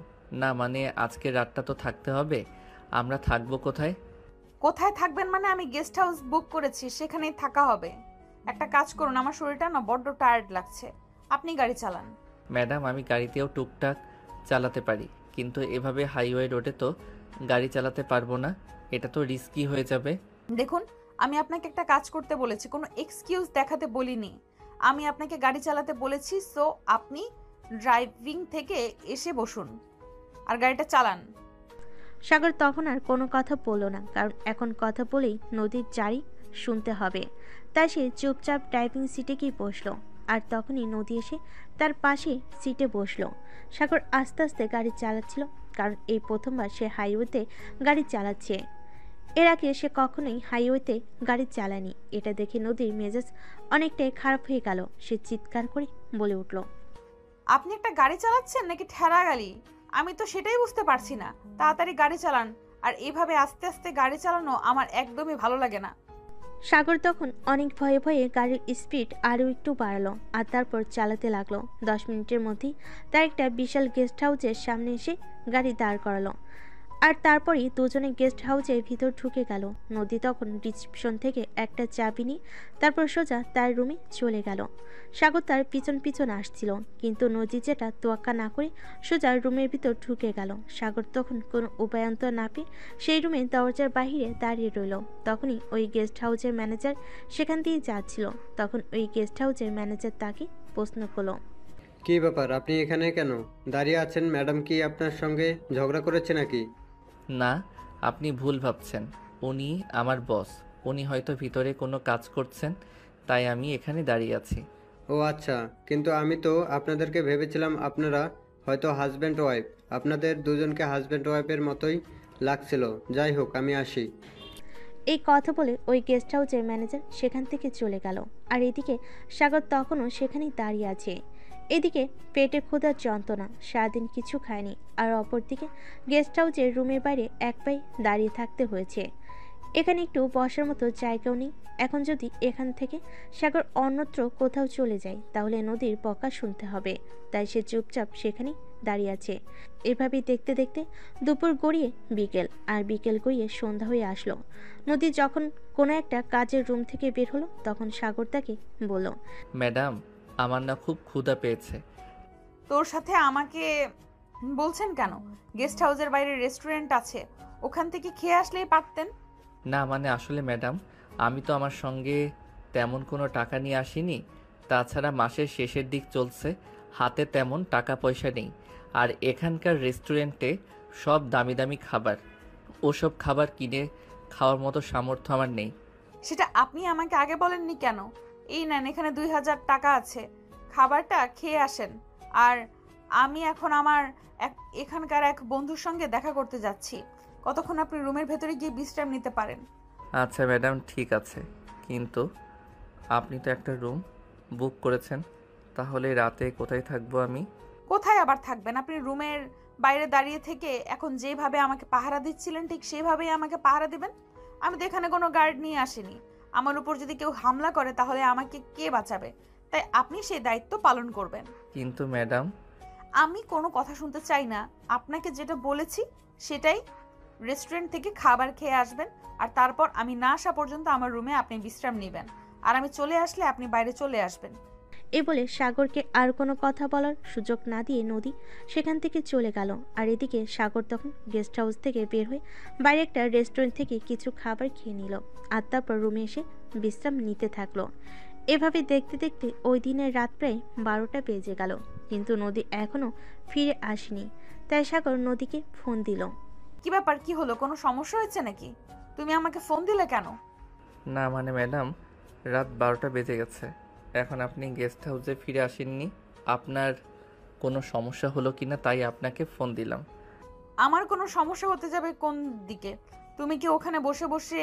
না মানে আজকের রাতটা তো থাকতে হবে, আমরা থাকবো কোথায়? কোথায় থাকবেন মানে আমি গেস্ট হাউস বুক করেছি, সেখানেই থাকা হবে। একটা কাজ করুন, আমার শরীরটা না বড্ড টায়ার্ড লাগছে, আপনি গাড়ি চালান। ম্যাডাম, আমি গাড়িতেও টুকটাক চালাতে পারি, কিন্তু এভাবে হাইওয়ে রোডে তো গাড়ি চালাতে পারবো না, এটা তো রিস্কি হয়ে যাবে। দেখুন, আমি আপনাকে একটা কাজ করতে বলেছি, কোনো এক্সকিউজ দেখাতে বলিনি। আমি আপনাকে গাড়ি চালাতে বলেছি, সো আপনি ড্রাইভিং থেকে এসে বসুন আর গাড়িটা চালান। সাগর তখন আর কোনো কথা বলল না, কারণ এখন কথা বলেই নদীর জারি শুনতে হবে। তাই সে চুপচাপ ড্রাইভিং সিটে গিয়ে বসলো। আর তখনই নদী এসে তার পাশে সিটে বসলো। সাগর আস্তে আস্তে গাড়ি চালাচ্ছিল, কারণ এই প্রথমবার সে হাইওয়েতে গাড়ি চালাচ্ছে। এর আগে সে কখনোই হাইওয়েতে গাড়ি চালায়নি। এটা দেখে নদীর মেজাজ অনেকটাই খারাপ হয়ে গেল। সে চিৎকার করে বলে উঠল, আপনি একটা গাড়ি চালাচ্ছেন নাকি ঠেলা গাড়ি? আমি তো সেটাই বুঝতে পারছি না। তাড়াতাড়ি গাড়ি চালান, আর এইভাবে আস্তে আস্তে গাড়ি চালানো আমার একদমই ভালো লাগে না। সাগর তখন অনেক ভয়ে ভয়ে গাড়ির স্পিড আরও একটু বাড়ালো, আর তারপর চালাতে লাগলো। 10 মিনিটের মধ্যেই তার একটা বিশাল গেস্ট হাউসের সামনে এসে গাড়ি দাঁড় করালো। আর তারপরই দুজনে গেস্ট হাউসের ভিতর ঢুকে গেল। নদী তখন রিসেপশন থেকে একটা চাবি নিয়ে তারপর সোজা তার রুমে চলে গেল। সাগর তার পিছন পিছন আসছিল, কিন্তু নদী যেটা তোয়াক্কা না করে সোজা রুমের ভিতর ঢুকে গেল। সাগর তখন কোনো উপায়ন্তর না পেয়ে সেই রুমে দরজার বাহিরে দাঁড়িয়ে রইল। তখনই ওই গেস্ট হাউসের ম্যানেজার সেখান দিয়ে যাচ্ছিল। তখন ওই গেস্ট হাউসের ম্যানেজার তাকে প্রশ্ন করলো, কী ব্যাপার, আপনি এখানে কেন দাঁড়িয়ে আছেন? ম্যাডাম কি আপনার সঙ্গে ঝগড়া করেছে নাকি? না, আপনি ভুল ভাবছেন, উনি আমার বস। উনি হয়তো ভিতরে কোনো কাজ করছেন, তাই আমি এখানে দাঁড়িয়ে আছি। ও আচ্ছা, কিন্তু আমি তো আপনাদেরকে ভেবেছিলাম আপনারা হয়তো হাজব্যান্ড ওয়াইফ। আপনাদের দুজনকে হাজব্যান্ড ওয়াইফের মতোই লাগছিল। যাই হোক, আমি আসি। এই কথা বলে ওই গেস্ট হাউসের ম্যানেজার সেখান থেকে চলে গেল। আর এদিকে সাগর তখনও সেখানেই দাঁড়িয়ে আছে। এদিকে পেটে ক্ষুধার যন্ত্রণা, সারাদিন কিছু খায়নি। আর অপরদিকে গেস্ট হাউসের রুমের বাইরে এক পায়ে দাঁড়িয়ে থাকতে হয়েছে। এখানে একটু বসার মতো জায়গাও নেই। এখন যদি এখান থেকে সাগর অন্যত্র কোথাও চলে যায়, তাহলে নদীর বকা শুনতে হবে। তাই সে চুপচাপ সেখানেই দাঁড়িয়ে আছে। এভাবেই দেখতে দেখতে দুপুর গড়িয়ে বিকেল, আর বিকেল গড়িয়ে সন্ধ্যা হয়ে আসলো। নদী যখন কোনো একটা কাজের রুম থেকে বের হলো, তখন সাগর তাকে বলল, ম্যাডাম, আমার না খুব ক্ষুধা পেয়েছে। তোর সাথে আমাকে বলছেন কেন? গেস্ট হাউসের বাইরে রেস্টুরেন্ট আছে, ওখান থেকে খেয়ে আসলেই পারতেন। না মানে আসলে ম্যাডাম, আমি তো আমার সঙ্গে তেমন কোনো টাকা নিয়ে আসিনি। তাছাড়া মাসের শেষের দিক চলছে, হাতে তেমন টাকা পয়সা নেই। আর এখানকার রেস্টুরেন্টে সব দামি দামি খাবার, ওসব খাবার কিনে খাওয়ার মতো সামর্থ্য আমার নেই। সেটা আপনি আমাকে আগে বলেননি কেন? এই নেন, এখানে 2000 টাকা আছে, খাবারটা খেয়ে আসেন। আর আমি এখন আমার এখানকার এক বন্ধুর সঙ্গে দেখা করতে যাচ্ছি, কতক্ষণ আপনি রুমের ভেতরে গিয়ে বিশ্রাম নিতে পারেন। আচ্ছা ম্যাডাম, ঠিক আছে, কিন্তু আপনি তো একটা রুম বুক করেছেন, তাহলে রাতে কোথায় থাকবো আমি? কোথায় আবার থাকবেন? আপনি রুমের বাইরে দাঁড়িয়ে থেকে এখন যেভাবে আমাকে পাহারা দিচ্ছিলেন, ঠিক সেভাবেই আমাকে পাহারা দিবেন। আমি তো এখানে কোনো গার্ড নিয়ে আসিনি। আমার উপর যদি কেউ হামলা করে তাহলে আমাকে কে বাঁচাবে? তাই আপনি সেই দায়িত্ব পালন করবেন। কিন্তু ম্যাডাম, আমি কোনো কথা শুনতে চাই না। আপনাকে যেটা বলেছি সেটাই, রেস্টুরেন্ট থেকে খাবার খেয়ে আসবেন, আর তারপর আমি না আসা পর্যন্ত আমার রুমে আপনি বিশ্রাম নেবেন, আর আমি চলে আসলে আপনি বাইরে চলে আসবেন। এ বলে সাগরকে আর কোনো কথা বলার সুযোগ না দিয়ে নদী সেখান থেকে চলে গেল। আর এদিকে সাগর তখন গেস্ট হাউস থেকে বের হয়ে বাইরে একটা রেস্টুরেন্ট থেকে কিছু খাবার খেয়ে নিল, আর তারপর রুমে এসে বিশ্রাম নিতে থাকলো। এভাবে দেখতে দেখতে ওই দিনের রাত প্রায় 12টা বেজে গেল, কিন্তু নদী এখনো ফিরে আসেনি। তাই সাগর নদীকে ফোন দিল। কি ব্যাপার, কি হলো? কোনো সমস্যা হয়েছে নাকি? তুমি আমাকে ফোন দিলে কেন? না মানে ম্যাডাম, রাত 12টা বেজে গেছে, এখন আপনি গেস্ট হাউসে ফিরে আসেননি। আপনার কোনো সমস্যা হলো কিনা তাই আপনাকে ফোন দিলাম। আমার কোনো সমস্যা হতে যাবে কোন দিকে? তুমি কি ওখানে বসে বসে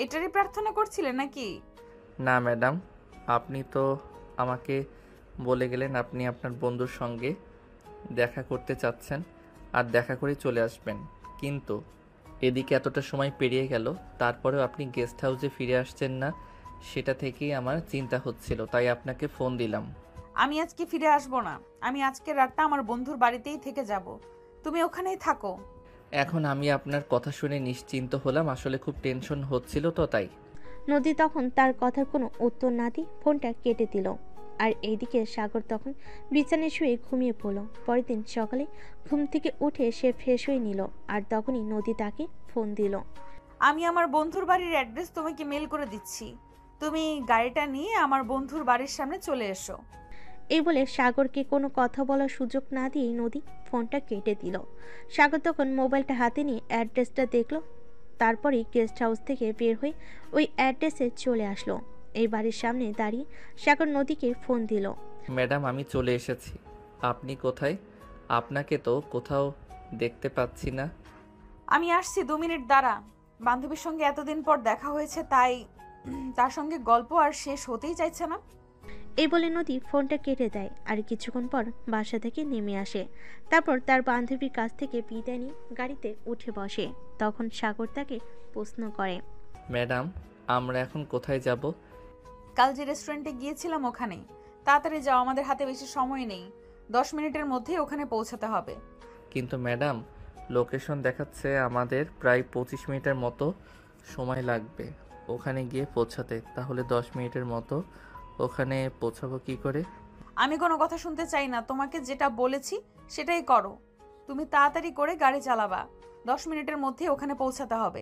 এটারই প্রার্থনা করছিলে নাকি? না ম্যাডাম, আপনি তো আমাকে বলে গেলেন আপনি আপনার বন্ধুর সঙ্গে দেখা করতে চাচ্ছেন আর দেখা করে চলে আসবেন, কিন্তু এদিকে এতটা সময় পেরিয়ে গেল, তারপরেও আপনি গেস্ট হাউসে ফিরে আসছেন না, সেটা থেকেই আমার চিন্তা হচ্ছিল, তাই আপনাকে ফোন দিলাম। আমি আজকে ফিরে আসবো না, আমি আজকের রাতটা আমার বন্ধুর বাড়িতেই থেকে যাব। তুমি ওখানেই থাকো। এখন আমি আপনার কথা শুনে নিশ্চিন্ত হলাম, আসলে খুব টেনশন হচ্ছিল তো তাই। নদী তখন তার কথার কোনো উত্তর না দিয়ে ফোনটা কেটে দিল। আর এইদিকে সাগর তখন বিছানায় শুয়ে ঘুমিয়ে পড়ল। পরের দিন সকালে ঘুম থেকে উঠে সে ফ্রেশ হয়ে নিল, আর তখনই নদী তাকে ফোন দিল। আমি আমার বন্ধুর বাড়ির অ্যাড্রেস তোমাকে মেল করে দিচ্ছি, তুমি গাড়িটা নিয়ে আমার বন্ধুর বাড়ির সামনে চলে এসো। এই বলে সাগরকে কোনো কথা বলার সুযোগ না দিয়েই নদী ফোনটা কেটে দিল। সাগর তখন মোবাইলটা হাতে নিয়ে অ্যাড্রেসটা দেখলো, তারপরেই গেস্ট হাউস থেকে বের হয়ে ওই অ্যাড্রেসে চলে আসলো। এই বাড়ির সামনে দাঁড়িয়ে সাগর নদীকে ফোন দিল। ম্যাডাম, আমি চলে এসেছি। আপনি কোথায়? আপনাকে তো কোথাও দেখতে পাচ্ছি না। আমি আসছি, 2 মিনিট দাঁড়া। বান্ধবীর সঙ্গে এতদিন পর দেখা হয়েছে, তাই তার সঙ্গে গল্প আর শেষ হতেই চাইছে না। এই বলে নদী ফোনটা কেটে দেয়, আর কিছুক্ষণ পর বাসা থেকে নেমে আসে। তারপর তার বান্ধবীর কাছ থেকে বিদায় নিয়ে গাড়িতে উঠে বসে। তখন সাগর তাকে প্রশ্ন করে, ম্যাডাম, আমরা এখন কোথায় যাব? কাল যে রেস্টুরেন্টে গিয়েছিলাম ওখানেই। তাড়াতাড়ি যাও, আমাদের হাতে বেশি সময় নেই, 10 মিনিটের মধ্যেই ওখানে পৌঁছাতে হবে। কিন্তু ম্যাডাম, লোকেশন দেখাচ্ছে আমাদের প্রায় 25 মিনিটের মতো সময় লাগবে ওখানে গিয়ে পৌঁছাতে, তাহলে 10 মিনিটের মতো ওখানে পৌঁছাবো কি করে? আমি কোনো কথা শুনতে চাই না, তোমাকে যেটা বলেছি সেটাই করো। তুমি তাড়াতাড়ি করে গাড়ি চালাবা, 10 মিনিটের মধ্যে ওখানে পৌঁছাতে হবে।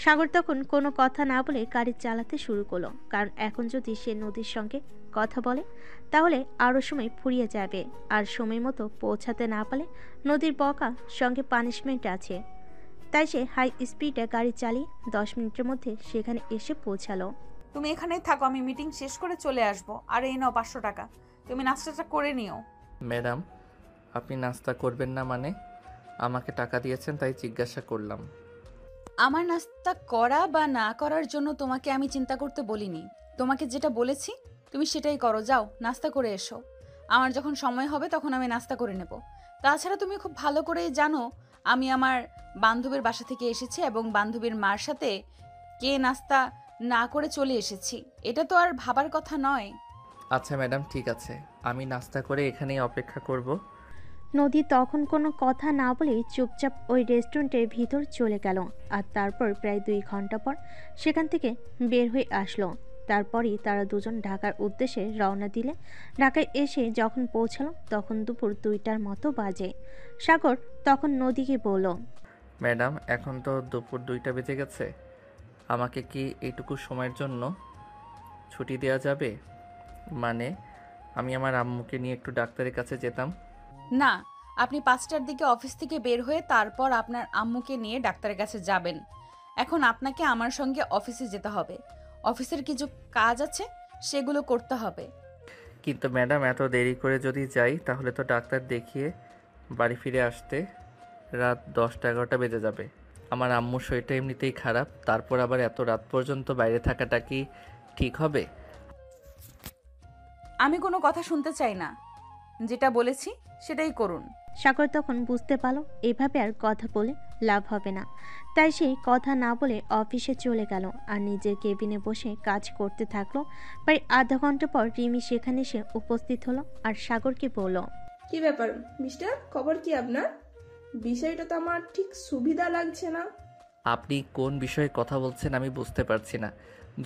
সাগর তখন কোনো কথা না বলে গাড়ি চালাতে শুরু করলো, কারণ এখন যদি সে নদীর সঙ্গে কথা বলে তাহলে আরও সময় ফুরিয়ে যাবে, আর সময় মতো পৌঁছাতে না পারলে নদীর বকা সঙ্গে পানিশমেন্ট আছে। তাই সে হাই স্পিডে গাড়ি চালিয়ে 10 মিনিটের মধ্যে সেখানে এসে পৌঁছালো। তুমি এখানেই থাকো, আমি মিটিং শেষ করে চলে আসবো। আর এই নাও 500 টাকা, তুমি নাস্তাটা করে নিও। ম্যাডাম, আপনি নাস্তা করবেন না মানে? আমাকে টাকা দিয়েছেন তাই জিজ্ঞাসা করলাম। আমার নাস্তা করা বা না করার জন্য তোমাকে আমি চিন্তা করতে বলিনি। তোমাকে যেটা বলেছি তুমি সেটাই করো, যাও নাস্তা করে এসো। আমার যখন সময় হবে তখন আমি নাস্তা করে নেব। তাছাড়া তুমি খুব ভালো করেই জানো আমি আমার বান্ধবীর বাসা থেকে এসেছি এবং বান্ধবীর মার সাথে কে নাস্তা না করে চলে এসেছি, এটা তো আর ভাবার কথা নয়। আচ্ছা ম্যাডাম, ঠিক আছে, আমি নাস্তা করে এখানেই অপেক্ষা করব। নদী তখন কোনো কথা না বলেই চুপচাপ ওই রেস্টুরেন্টের ভিতর চলে গেল, আর তারপর প্রায় 2 ঘন্টা পর সেখান থেকে বের হয়ে আসলো। তারপরই তারা দুজন ঢাকার উদ্দেশ্যে রওনা দিলে ঢাকায় এসে যখন পৌঁছালো তখন দুপুর 2টার মতো বাজে। সাগর তখন নদীকে বলল, ম্যাডাম, এখন তো দুপুর 2টা বেজে গেছে, আমাকে কি এইটুকু সময়ের জন্য ছুটি দেওয়া যাবে? মানে আমি আমার আম্মুকে নিয়ে একটু ডাক্তারের কাছে যেতাম। না, আপনি 5টার দিকে অফিস থেকে বের হয়ে তারপর আপনার আম্মুকে নিয়ে ডাক্তারের কাছে যাবেন। এখন আপনাকে আমার সঙ্গে অফিসে যেতে হবে, অফিসের কিছু কাজ আছে সেগুলো করতে হবে। কিন্তু ম্যাডাম, এত দেরি করে যদি যাই তাহলে তো ডাক্তার দেখিয়ে বাড়ি ফিরে আসতে রাত 10টা-11টা বেজে যাবে। আমার আম্মুর শরীরটা এমনিতেই খারাপ, তারপর আবার এত রাত পর্যন্ত বাইরে থাকাটা কি ঠিক হবে? আমি কোনো কথা শুনতে চাই না, যেটা বলেছি সেটাই করুন। সাগর তখন বুঝতে পারল এভাবে আর কথা বলে লাভ হবে না, তাই সে কথা না বলে অফিসে চলে গেল আর নিজের কেবিনে বসে কাজ করতে থাকলো। প্রায় আধা ঘন্টা পর রিমি সেখানে এসে উপস্থিত হলো আর সাগরকে বলল, কি ব্যাপার মিস্টার, খবর কি আপনার? বিষয়টা তো আমার ঠিক সুবিধা লাগছে না। আপনি কোন বিষয়ে কথা বলছেন আমি বুঝতে পারছি না,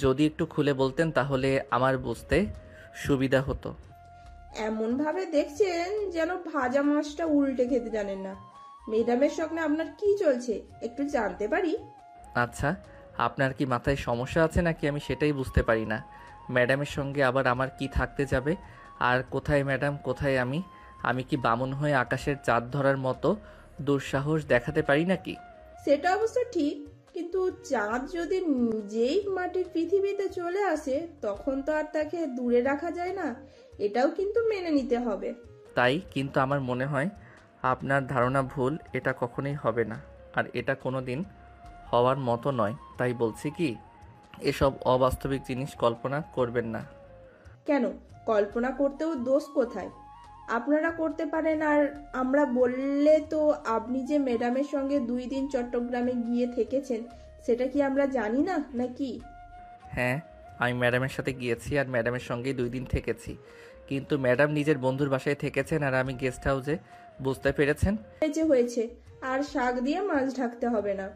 যদি একটু খুলে বলতেন তাহলে আমার বুঝতে সুবিধা হতো। এমন ভাবে দেখছেন যেন ভাজা মাছটা উল্টে খেতে জানেন না। ম্যাডামের সঙ্গে আপনার কি চলছে একটু জানতে পারি? আচ্ছা, আপনার কি মাথায় সমস্যা আছে নাকি আমি সেটাই বুঝতে পারি না। ম্যাডামের সঙ্গে আবার আমার কি থাকতে যাবে? আর কোথায় ম্যাডাম, কোথায় আমি? আমি কি বামুন হয়ে আকাশের চাঁদ ধরার মতো দুঃসাহস দেখাতে পারি নাকি? সেটা অবশ্য ঠিক, কিন্তু চাঁদ যদি নিজেই মাটির পৃথিবীতে চলে আসে তখন তো আর তাকে দূরে রাখা যায় না, এটাও কিন্তু মেনে নিতে হবে। তাই, কিন্তু আমার মনে হয় আপনার ধারণা ভুল। এটা কখনোই হবে না, আর এটা কোনো দিন হওয়ার মতো নয়। তাই বলছি কি, এসব অবাস্তবিক জিনিস কল্পনা করবেন না। কেন, কল্পনা করতেও দোষ কোথায়? আপনারা করতে পারেন, আর আমরা বললে তো আপনি যে ম্যাডামের সঙ্গে 2 দিন চট্টগ্রামে গিয়ে থেকেছেন সেটা কি আমরা জানি না নাকি? হ্যাঁ, আমি ম্যাডামের সাথে গিয়েছি আর ম্যাডামের সঙ্গেই 2 দিন থেকেছি, কিন্তু ম্যাডাম নিজের বন্ধুর বাসায় থেকেছেন আর আমি গেস্ট হাউসে। বুঝতে পেরেছেন? হয়েছে, আর শাক দিয়ে মাছ ঢাকতে হবে না।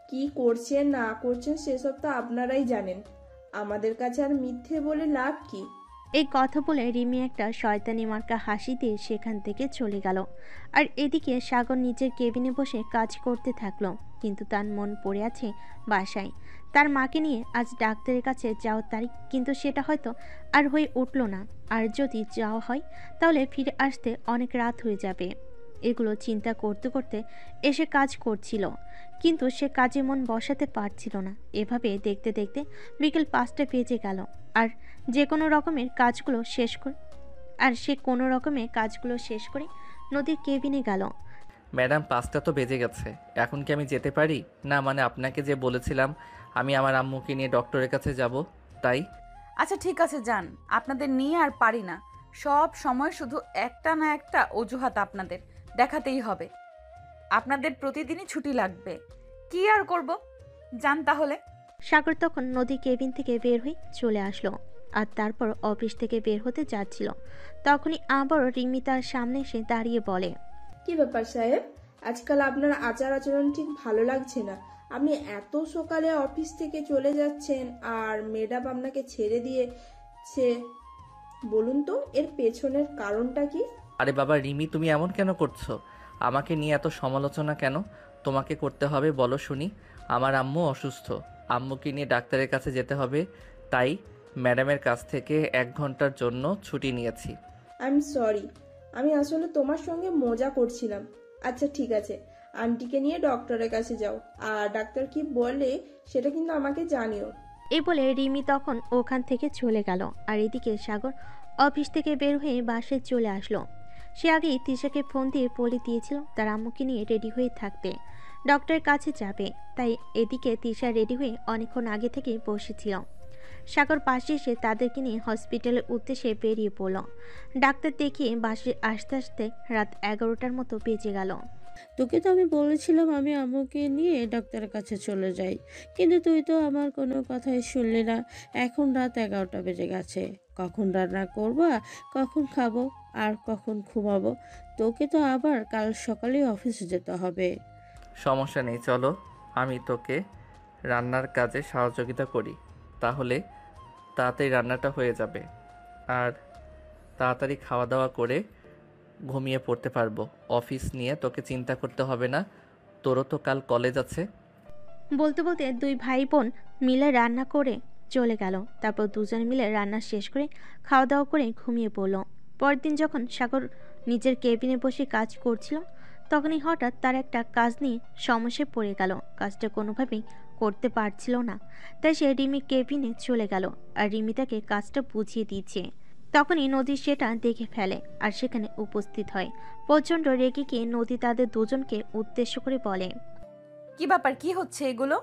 কি করছেন না করছেন সেসব তো আপনারাই জানেন, আমাদের কাছে আর মিথ্যে বলে লাভ কি? এই কথা বলে রিমি একটা শয়তানি মার্কা হাসি দিয়ে সেখান থেকে চলে গেল। আর এদিকে সাগর নিজের কেবিনে বসে কাজ করতে থাকলো, কিন্তু তার মন পড়ে আছে বাসায়। তার মাকে নিয়ে আজ ডাক্তারের কাছে যাওয়ার তারিখ, কিন্তু সেটা হয়তো আর হয়ে উঠল না। আর যদি যাওয়া হয় তাহলে ফিরে আসতে অনেক রাত হয়ে যাবে। এগুলো চিন্তা করতে করতে এসে কাজ করছিল, কিন্তু সে কাজে মন বসাতে পারছিল না। এভাবে দেখতে দেখতে বিকেল 5টা বেজে গেল। আর সে কোনো রকমের কাজগুলো শেষ করে নদীর কেবিনে গেল। ম্যাডাম, 5টা তো বেজে গেছে, এখন কি আমি যেতে পারি? না মানে আপনাকে যে বলেছিলাম আমি আমার আম্মুকে নিয়ে ডক্টরের কাছে যাব, তাই। আচ্ছা ঠিক আছে, যান। আপনাদের নিয়ে আর পারি না, সব সময় শুধু একটা না একটা অজুহাত আপনাদের দেখাতেই হবে। আপনাদের প্রতিদিনই ছুটি লাগবে, কি আর করব, যান তাহলে। সাগর তখন নদীর কেবিন থেকে বের হয়ে চলে আসলো, আর তারপর অফিস থেকে বের হতে যাচ্ছিল। তখনই আবারও রিমি তার সামনে এসে দাঁড়িয়ে বলে, কি ব্যাপার সাহেব, আজকাল আপনার আচার আচরণ ঠিক ভালো লাগছে না। আপনি এত সকালে অফিস থেকে চলে যাচ্ছেন আর ম্যাডাম আপনাকে ছেড়ে দিয়েছে, বলুন তো এর পেছনের কারণটা কি? আরে বাবা রিমি, তুমি এমন কেন করছো? আমাকে নিয়ে এত সমালোচনা কেন তোমাকে করতে হবে বলো শুনি? আমার আম্মু অসুস্থ, আম্মুকে নিয়ে ডাক্তারের কাছে যেতে হবে, তাই ম্যাডামের কাছ থেকে 1 ঘন্টার জন্য ছুটি নিয়েছি। আই এম সরি, আমি আসলে তোমার সঙ্গে মজা করছিলাম। আচ্ছা ঠিক আছে, আন্টিকে নিয়ে ডক্টরের কাছে যাও, আর ডাক্তার কি বলে সেটা কিন্তু আমাকে জানিও। এই বলে রিমি তখন ওখান থেকে চলে গেল। আর এদিকে সাগর অফিস থেকে বের হয়ে বাসায় চলে আসলো। সে আগেই তিশাকে ফোন দিয়ে বলে দিয়েছিল তার আম্মুকে নিয়ে রেডি হয়ে থাকতে, ডক্টরের কাছে যাবে। তাই এদিকে তিশা রেডি হয়ে অনেকক্ষণ আগে থেকে বসেছিল। সাগর পাশে এসে তাদেরকে নিয়ে হসপিটালের উদ্দেশ্যে বেরিয়ে পড়ল। ডাক্তার দেখিয়ে বাসে আসতে আসতে রাত 11টার মতো বেজে গেল। তোকে তো আমি বলেছিলাম আমি আম্মুকে নিয়ে ডাক্তারের কাছে চলে যাই, কিন্তু তুই তো আমার কোনো কথাই শুনলি না। এখন রাত 11টা বেজে গেছে, কখন রান্না করবা, কখন খাবো, আর কখন ঘুমাবো? তোকে তো আবার কাল সকালে অফিসে যেতে হবে। সমস্যা নেই, চলো আমি তোকে রান্নার কাজে সহযোগিতা করি, তাহলে তাড়াতাড়ি রান্নাটা হয়ে যাবে আর তাড়াতাড়ি খাওয়া দাওয়া করে ঘুমিয়ে পড়তে পারবো। অফিস নিয়ে তোকে চিন্তা করতে হবে না, তোরও তো কাল কলেজ আছে। বলতে বলতে দুই ভাই বোন মিলে রান্না করে চলে গেল। তারপর দুজন মিলে রান্না শেষ করে খাওয়া দাওয়া করে ঘুমিয়ে পড়ল। পরের দিন যখন সাগর নিজের কেবিনে বসে কাজ করছিল, তখনই হঠাৎ তার একটা কাজ নিয়ে সমস্যায় পড়ে গেল। কাজটা কোনোভাবেই করতে পারছিল না, তাই সে রিমি কেবিনে চলে গেল আর রিমি তাকে কাজটা বুঝিয়ে দিচ্ছে। তখনই নদী সেটা দেখে ফেলে আর সেখানে উপস্থিত হয়। প্রচণ্ড রেগে গিয়ে নদী তাদের দুজনকে উদ্দেশ্য করে বলে, কি ব্যাপার, কি হচ্ছে এগুলো?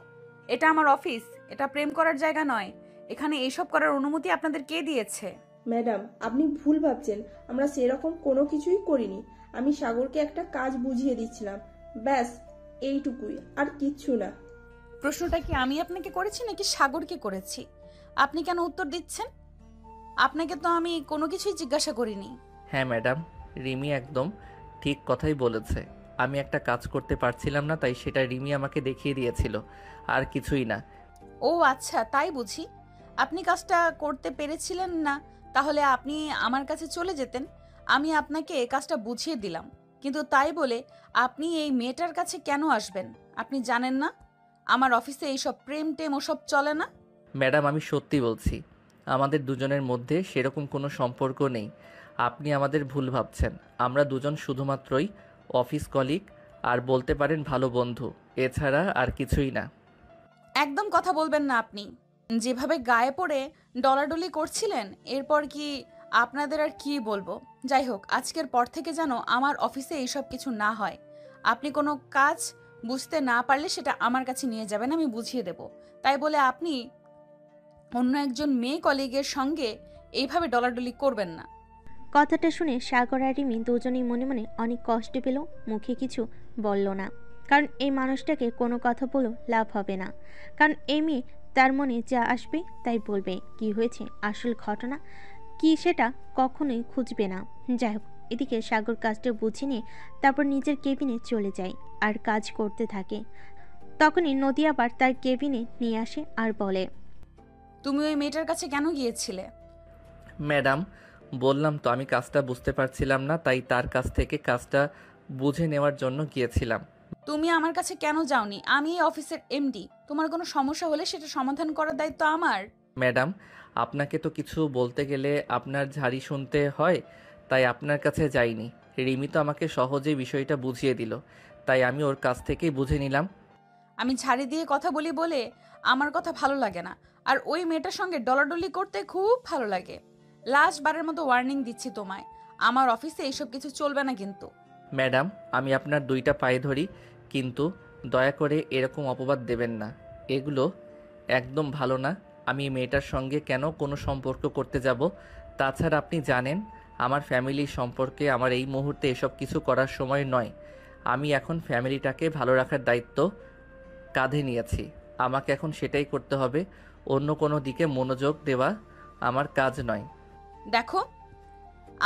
এটা আমার অফিস, এটা প্রেম করার জায়গা নয়। এখানে এইসব করার অনুমতি আপনাদের কে দিয়েছে? ম্যাডাম, আপনি ভুল ভাবছেন, আমরা সেরকম কোনো কিছুই করিনি। আমি সাগরকে একটা কাজ বুঝিয়ে দিচ্ছিলাম, ব্যাস এইটুকুই, আর কিচ্ছু না। প্রশ্নটা কি আমি আপনাকে করেছি নাকি সাগরকে করেছি? আপনি কেন উত্তর দিচ্ছেন? আপনাকে তো আমি কোনো কিছুই জিজ্ঞাসা করিনি। হ্যাঁ ম্যাডাম, রিমি একদম ঠিক কথাই বলেছে। আমি একটা কাজ করতে পারছিলাম না, তাই সেটা রিমি আমাকে দেখিয়ে দিয়েছিল, আর কিছুই না। ও আচ্ছা, তাই বুঝি। আপনি কাজটা করতে পেরেছিলেন না, তাহলে আপনি আমার কাছে চলে যেতেন, আমি আপনাকে এই কাজটা বুঝিয়ে দিলাম, কিন্তু তাই বলে আপনি এই মেয়েটার কাছে কেন আসবেন? আপনি জানেন না আমার অফিসে এইসব প্রেম টেম ওসব চলে না। ম্যাডাম, আমি সত্যি বলছি, আমাদের দুজনের মধ্যে সেরকম কোনো সম্পর্ক নেই। আপনি আমাদের ভুল ভাবছেন। আমরা দুজন শুধুমাত্রই অফিস কলিগ, আর বলতে পারেন ভালো বন্ধু, এছাড়া আর কিছুই না। একদম কথা বলবেন না আপনি। যেভাবে গায়ে পড়ে ডলাডলি করছিলেন, এরপর কি আপনাদের আর কি বলবো। যাই হোক, আজকের পর থেকে যেন আমার অফিসে এইসব কিছু না হয়। আপনি কোনো কাজ বুঝতে না পারলে সেটা আমার কাছে নিয়ে যাবেন, আমি বুঝিয়ে দেব। তাই বলে আপনি অন্য একজন মেয়ে কলিগের সঙ্গে এইভাবে ডলাডলি করবেন না। কথাটা শুনে সাগর আর রিমি দুজনেই মনে মনে অনেক কষ্ট পেল, মুখে কিছু বলল না। কারণ এই মানুষটাকে কোনো কথা বলো লাভ হবে না। কারণ এই মেয়ে তার মনে যা আসবে তাই বলবে, কি হয়েছে আসল ঘটনা কি সেটা কখনোই খুঁজবে না। যাই হোক, এদিকে সাগর কাজটা বুঝে নিয়ে তারপর নিজের কেবিনে চলে যায় আর কাজ করতে থাকে। তখনই নদী আবার তার কেবিনে নিয়ে আসে আর বলে, তুমি ওই মেয়েটার কাছে কেন গিয়েছিলে? ম্যাডাম, বললাম তো আমি কাজটা বুঝতে পারছিলাম না, তাই তার কাছ থেকে কাজটা বুঝে নেওয়ার জন্য গিয়েছিলাম। তুমি আমার কাছে কেন যাওনি? আমি এই অফিসের এমডি, তোমার কোনো সমস্যা হলে সেটা সমাধান করার দায়িত্ব আমার। ম্যাডাম, আপনাকে তো কিছু বলতে গেলে আপনার ঝাড়ি শুনতে হয়, তাই আপনার কাছে যাইনি। রিমি তো আমাকে সহজেই বিষয়টা বুঝিয়ে দিল, তাই আমি ওর কাছ থেকেই বুঝে নিলাম। আমি ঝাড়ি দিয়ে কথা বলি বলে আমার কথা ভালো লাগে না, আর ওই মেয়েটার সঙ্গে ডলাডলি করতে খুব ভালো লাগে। লাস্ট বারের মতো ওয়ার্নিং দিচ্ছি তোমায়, আমার অফিসে এইসব কিছু চলবে না কিন্তু। ম্যাডাম, আমি আপনার দুইটা পায়ে ধরি, কিন্তু দয়া করে এরকম অপবাদ দেবেন না। এগুলো একদম ভালো না। আমি এই মেয়েটার সঙ্গে কেন কোনো সম্পর্ক করতে যাব? তাছাড়া আপনি জানেন আমার ফ্যামিলির সম্পর্কে আমার এই মুহূর্তে এসব কিছু করার সময় নয়। আমি এখন ফ্যামিলিটাকে ভালো রাখার দায়িত্ব কাঁধে নিয়েছি। আমাকে এখন সেটাই করতে হবে। অন্য কোনো দিকে মনোযোগ দেওয়া আমার কাজ নয়। দেখো,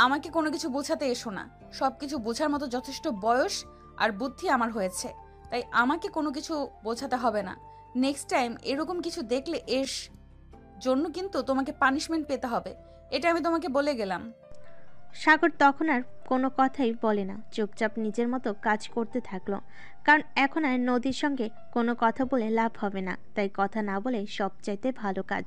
আমাকে কোনো কিছু বোঝাতে এসো না। সব কিছু বোঝার মতো যথেষ্ট বয়স আর বুদ্ধি আমার হয়েছে, তাই আমাকে কোনো কিছু বোঝাতে হবে না। নেক্সট টাইম এরকম কিছু দেখলে এর জন্য কিন্তু তোমাকে পানিশমেন্ট পেতে হবে, এটা আমি তোমাকে বলে গেলাম। সাগর তখন আর কোনো কথাই বলে না, চুপচাপ নিজের মতো কাজ করতে থাকলো। কারণ এখন আর নদীর সঙ্গে কোনো কথা বলে লাভ হবে না, তাই কথা না বলে সবচাইতে ভালো কাজ।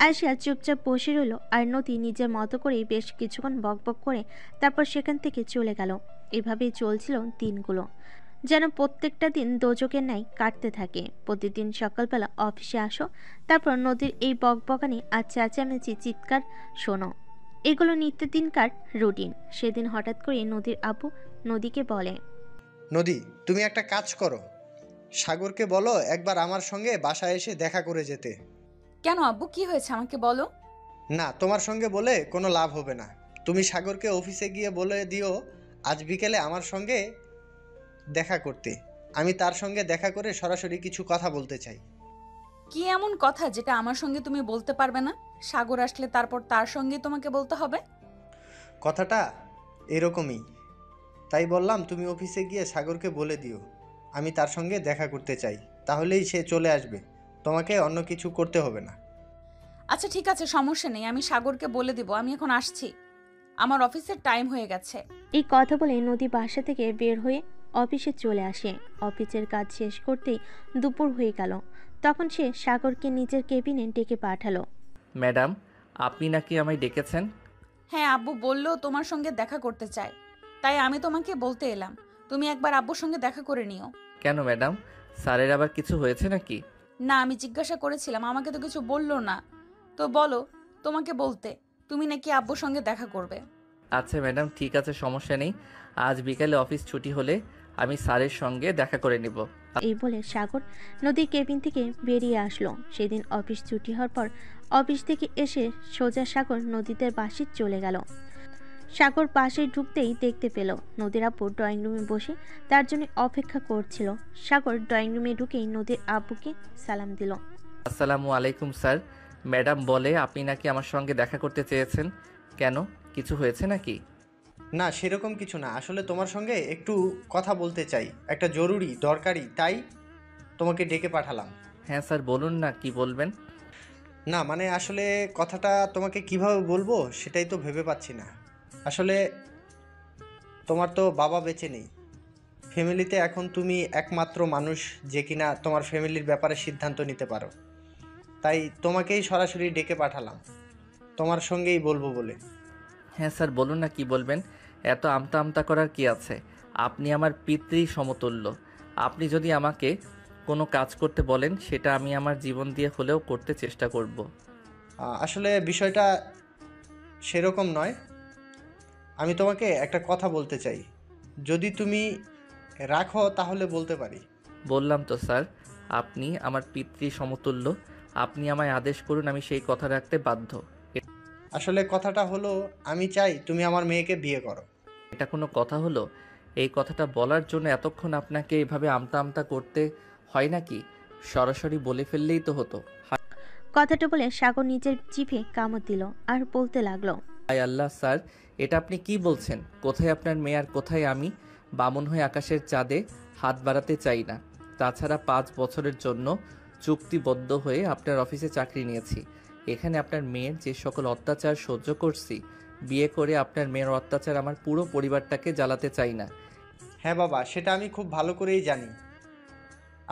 আয়শা চুপচাপ বসে রইল, আর নদী নিজের মতো করেই বেশ কিছুক্ষণ বকবক করে তারপর সেখান থেকে চলে গেল। এভাবেই চলছিল দিনগুলো, যেন প্রত্যেকটা দিন দোজকের ন্যায় কাটতে থাকে। প্রতিদিন সকালবেলা অফিসে আসো, তারপর নদীর এই বকবকানি আর চেঁচামেচি চিৎকার শোনো, এগুলো নিত্যদিনকার রুটিন। সেদিন হঠাৎ করে নদীর আব্বু নদীকে বলে, নদী, তুমি একটা কাজ করো, সাগরকে বলো একবার আমার সঙ্গে বাসায় এসে দেখা করে যেতে। কেন আব্বু, কি হয়েছে আমাকে বলো। না, তোমার সঙ্গে বলে কোনো লাভ হবে না। তুমি সাগরকে অফিসে গিয়ে বলে দিও আজ বিকেলে আমার সঙ্গে দেখা করতে। আমি তার সঙ্গে দেখা করে সরাসরি কিছু কথা বলতে চাই। কি এমন কথা যেটা আমার সঙ্গে তুমি বলতে পারবে না? সাগর আসলে তারপর তার সঙ্গে তোমাকে বলতে হবে। কথাটা এরকমই, তাই বললাম তুমি অফিসে গিয়ে সাগরকে বলে দিও আমি তার সঙ্গে দেখা করতে চাই, তাহলেই সে চলে আসবে, তোমাকে অন্য কিছু করতে হবে না। আচ্ছা ঠিক আছে, সমস্যা নেই, আমি সাগরকে বলে দিব। আমি এখন আসছি, আমার অফিসের টাইম হয়ে গেছে। এই কথা বলে নদী বাসা থেকে বের হয়ে অফিসে চলে আসে। অফিসের কাজ শেষ করতেই দুপুর হয়ে গেল। তখন সে সাগরকে নিজের কেবিনে ডেকে পাঠালো। ম্যাডাম, আপনি নাকি আমায় ডেকেছেন? হ্যাঁ, আব্বু বললো তোমার সঙ্গে দেখা করতে চাই, তাই আমি তোমাকে বলতে এলাম। তুমি একবার আব্বুর সঙ্গে দেখা করে নিও। কেন ম্যাডাম, স্যারের আবার কিছু হয়েছে নাকি? না, আমি জিজ্ঞাসা করেছিলাম, আমাকে তো কিছু বললো না। তো বলো তোমাকে বলতে, তুমি নাকি আব্বুর সঙ্গে দেখা করবে। আচ্ছা ম্যাডাম, ঠিক আছে, সমস্যা নেই। আজ বিকালে অফিস ছুটি হলে আমি স্যারের সঙ্গে দেখা করে নিব। এই বলে সাগর নদীর কেবিন থেকে বেরিয়ে আসলো। সেদিন অফিস ছুটি হওয়ার পর অফিস থেকে এসে সোজা সাগর নদীদের বাসে চলে গেল। সাগর বাসে ঢুকতেই দেখতে পেল নদীর আব্বু ড্রয়িং রুমে বসে তার জন্য অপেক্ষা করছিল। সাগর ড্রয়িং রুমে ঢুকেই নদীর আব্বুকে সালাম দিল। আসসালামু আলাইকুম স্যার। ম্যাডাম বলে আপনি নাকি আমার সঙ্গে দেখা করতে চেয়েছেন, কেন কিছু হয়েছে নাকি? না, সেরকম কিছু না, আসলে তোমার সঙ্গে একটু কথা বলতে চাই, একটা জরুরি দরকারি, তাই তোমাকে ডেকে পাঠালাম। হ্যাঁ স্যার, বলুন না, কি বলবেন? না মানে আসলে কথাটা তোমাকে কিভাবে বলবো সেটাই তো ভেবে পাচ্ছি না। আসলে তোমার তো বাবা বেঁচে নেই। ফ্যামিলিতে এখন তুমি একমাত্র মানুষ যে কিনা তোমার ফ্যামিলির ব্যাপারে সিদ্ধান্ত নিতে পারো। তাই তোমাকেই সরাসরি ডেকে পাঠালাম তোমার সঙ্গেই বলবো বলে। হ্যাঁ স্যার, বলুন না কি বলবেন। এত আমতা আমতা করার কি আছে? আপনি আমার পিতৃ সমতুল্য। আপনি যদি আমাকে কোনো কাজ করতে বলেন, সেটা আমি আমার জীবন দিয়ে হলেও করতে চেষ্টা করব। আসলে বিষয়টা সেরকম নয়। আমি তোমাকে একটা কথা বলতে চাই, যদি তুমি রাখো তাহলে বলতে পারি। বললাম তো স্যার, আপনি আমার পিতৃ সমতুল্য। আপনি আমায় আদেশ করুন, আমি সেই কথা রাখতে বাধ্য। আসলে কথাটা হলো, আমি চাই তুমি আমার মেয়েকে বিয়ে করো। এটা কোনো কথা হলো? এই কথাটা বলার জন্য এতক্ষণ আপনাকে এভাবে আমতা আমতা করতে হয় নাকি? সরাসরি বলে ফেললেই তো হতো। কথাটা বলে সাগর নিজের জিভে কামড় দিল আর বলতে লাগলো, হায় আল্লাহ স্যার, এটা আপনি কি বলছেন? কোথায় আপনার মেয়ে আর কোথায় আমি? বামুন হয়ে আকাশের চাঁদে হাত বাড়াতে চাই না। তাছাড়া 5 বছরের জন্য চুক্তিবদ্ধ হয়ে আপনার অফিসে চাকরি নিয়েছি। এখানে আপনার মেয়ের যে সকল অত্যাচার সহ্য করছি, বিয়ে করে আপনার মেয়ের অত্যাচার আমার পুরো পরিবারটাকে জ্বালাতে চাই না। হ্যাঁ বাবা, সেটা আমি খুব ভালো করেই জানি।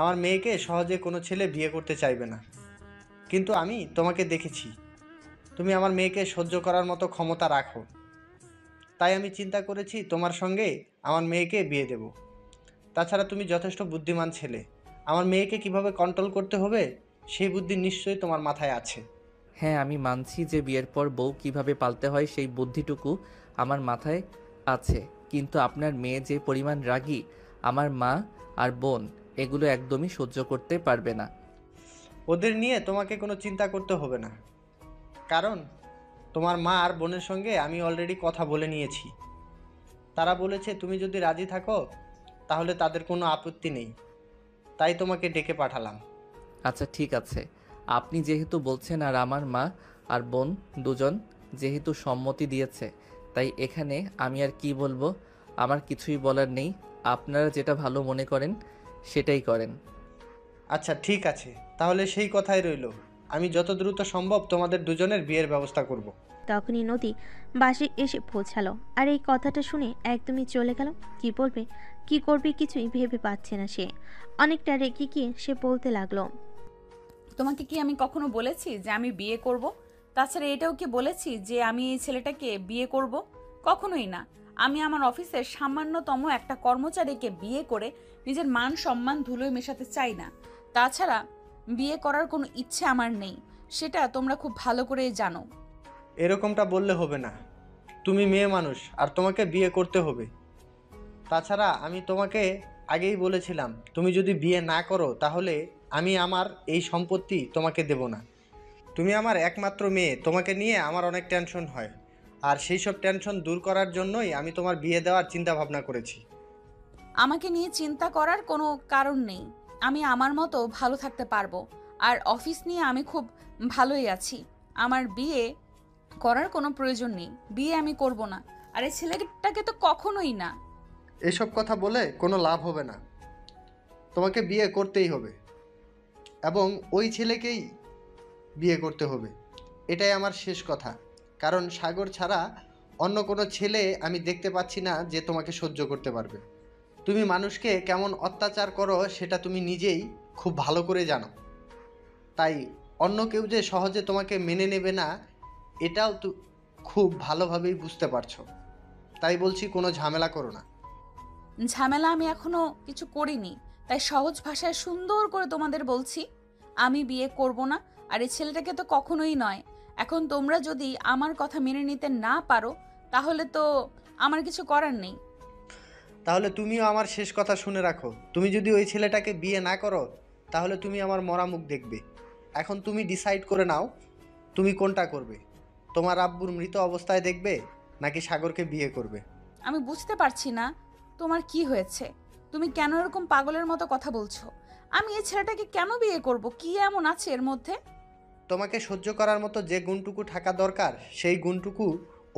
আমার মেয়েকে সহজে কোনো ছেলে বিয়ে করতে চাইবে না, কিন্তু আমি তোমাকে দেখেছি তুমি আমার মেয়েকে সহ্য করার মতো ক্ষমতা রাখো। তাই আমি চিন্তা করেছি তোমার সঙ্গে আমার মেয়েকে বিয়ে দেব। তাছাড়া তুমি যথেষ্ট বুদ্ধিমান ছেলে, আমার মেয়েকে কিভাবে কন্ট্রোল করতে হবে সেই বুদ্ধি নিশ্চয়ই তোমার মাথায় আছে। হ্যাঁ, আমি মানছি যে বিয়ের পর বউ কিভাবে পালতে হয় সেই বুদ্ধিটুকু আমার মাথায় আছে, কিন্তু আপনার মেয়ে যে পরিমাণ রাগী, আমার মা আর বোন এগুলো একদমই সহ্য করতে পারবে না। ওদের নিয়ে তোমাকে কোনো চিন্তা করতে হবে না, কারণ তোমার মা আর বোনের সঙ্গে আমি অলরেডি কথা বলে নিয়েছি। তারা বলেছে তুমি যদি রাজি থাকো তাহলে তাদের কোনো আপত্তি নেই, তাই তোমাকে ডেকে পাঠালাম। আচ্ছা ঠিক আছে, আপনি যেহেতু বলছেন আর আমার মা আর বোন দুজন যেহেতু সম্মতি দিয়েছে, তাই এখানে আমি আর কি বলবো? আমার কিছুই বলার নেই। আপনারা যেটা ভালো মনে করেন সেটাই করেন। আচ্ছা ঠিক আছে, তাহলে সেই কথাই রইল। আমি যত দ্রুত সম্ভব তোমাদের দুজনের বিয়ের ব্যবস্থা করব। তখনই নদী বাসে এসে পৌঁছালো আর এই কথাটা শুনে একদমই চলে গেল। কি বলবে কি করবে কিছুই ভেবে পাচ্ছে না সে। অনেকটা রেগে গিয়ে সে বলতে লাগলো, তোমাকে কি আমি কখনো বলেছি যে আমি বিয়ে করব? তাছাড়া এটাও কি বলেছি যে আমি এই ছেলেটাকে বিয়ে করব? কখনোই না। আমি আমার অফিসের সামান্যতম একটা কর্মচারীকে বিয়ে করে নিজের মান সম্মান ধুলোয় মেশাতে চাই না। তাছাড়া বিয়ে করার কোনো ইচ্ছে আমার নেই, সেটা তোমরা খুব ভালো করেই জানো। এরকমটা বললে হবে না, তুমি মেয়ে মানুষ আর তোমাকে বিয়ে করতে হবে। তাছাড়া আমি তোমাকে আগেই বলেছিলাম তুমি যদি বিয়ে না করো তাহলে আমি আমার এই সম্পত্তি তোমাকে দেব না। তুমি আমার একমাত্র মেয়ে, তোমাকে নিয়ে আমার অনেক টেনশন হয়, আর সেই সব টেনশন দূর করার জন্যই আমি তোমার বিয়ে দেওয়ার চিন্তা ভাবনা করেছি। আমাকে নিয়ে চিন্তা করার কোনো কারণ নেই, আমি আমার মতো ভালো থাকতে পারবো। আর অফিস নিয়ে আমি খুব ভালোই আছি। আমার বিয়ে করার কোনো প্রয়োজন নেই, বিয়ে আমি করব না। আর এই ছেলেটাকে তো কখনোই না। এসব কথা বলে কোনো লাভ হবে না, তোমাকে বিয়ে করতেই হবে এবং ওই ছেলেকেই বিয়ে করতে হবে। এটাই আমার শেষ কথা, কারণ সাগর ছাড়া অন্য কোনো ছেলে আমি দেখতে পাচ্ছি না যে তোমাকে সহ্য করতে পারবে। তুমি মানুষকে কেমন অত্যাচার করো সেটা তুমি নিজেই খুব ভালো করে জানো, তাই অন্য কেউ যে সহজে তোমাকে মেনে নেবে না এটাও তো খুব ভালোভাবেই বুঝতে পারছো। তাই বলছি কোনো ঝামেলা করো না। ঝামেলা আমি এখনো কিছু করিনি, তাই সহজ ভাষায় সুন্দর করে তোমাদের বলছি আমি বিয়ে করব না। আর এই ছেলেটাকে তো কখনোই নয়। এখন তোমরা যদি আমার কথা মেনে নিতে না পারো তাহলে তো আমার কিছু করার নেই। তাহলে তুমিও আমার শেষ কথা শুনে রাখো, তুমি যদি ওই ছেলেটাকে বিয়ে না করো তাহলে তুমি আমার মরা মুখ দেখবে। এখন তুমি ডিসাইড করে নাও তুমি কোনটা করবে, তোমার আব্বুর মৃত অবস্থায় দেখবে নাকি সাগরকে বিয়ে করবে। আমি বুঝতে পারছি না তোমার কি হয়েছে, তুমি কেন এরকম পাগলের মতো কথা বলছো? আমি এই ছেলেটাকে কেন বিয়ে করব? কি এমন আছে এর মধ্যে? তোমাকে সহ্য করার মতো যে গুণটুকু থাকা দরকার সেই গুণটুকু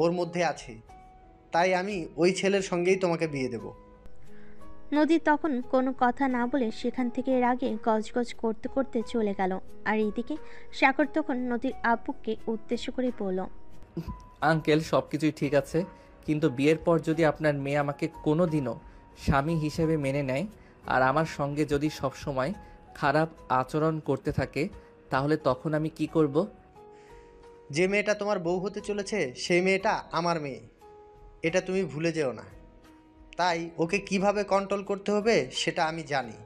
ওর মধ্যে আছে, তাই আমি ওই ছেলের সঙ্গেই তোমাকে বিয়ে দেব। নদী তখন কোনো কথা না বলে সেখান থেকে রাগে গজগজ করতে করতে চলে গেল। আর এইদিকে সাগর তখন নদীর আব্বুকে উদ্দেশ্য করে বলল, আঙ্কেল, সব কিছুই ঠিক আছে, কিন্তু বিয়ের পর যদি আপনার মেয়ে আমাকে কোনো দিনও স্বামী হিসেবে মেনে নেয় আর আমার সঙ্গে যদি সবসময় খারাপ আচরণ করতে থাকে, তাহলে তখন আমি কি করব? যে মেয়েটা তোমার বউ হতে চলেছে সেই মেয়েটা আমার মেয়ে, এটা তুমি ভুলে যেও না। তাই ওকে কিভাবে কন্ট্রোল করতে হবে সেটা আমি জানি।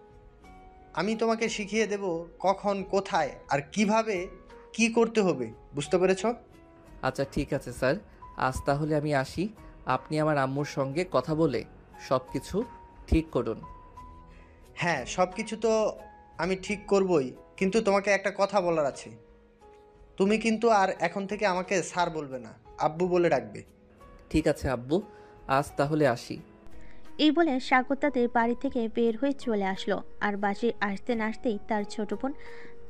আমি তোমাকে শিখিয়ে দেব কখন, কোথায় আর কিভাবে কি করতে হবে, বুঝতে পেরেছো? আচ্ছা ঠিক আছে স্যার, আজ তাহলে আমি আসি। আপনি আমার আম্মুর সঙ্গে কথা বলে সব কিছু ঠিক করুন। হ্যাঁ, সব কিছু তো আমি ঠিক করবই, কিন্তু তোমাকে একটা কথা বলার আছে। তুমি কিন্তু আর এখন থেকে আমাকে স্যার বলবে না, আব্বু বলে ডাকবে। ঠিক আছে আব্বু, আজ তাহলে আসি। এই বলে স্বাগত তাদের বাড়ি থেকে বের হয়ে চলে আসলো। আর বাসে আসতে না আসতেই তার ছোট বোন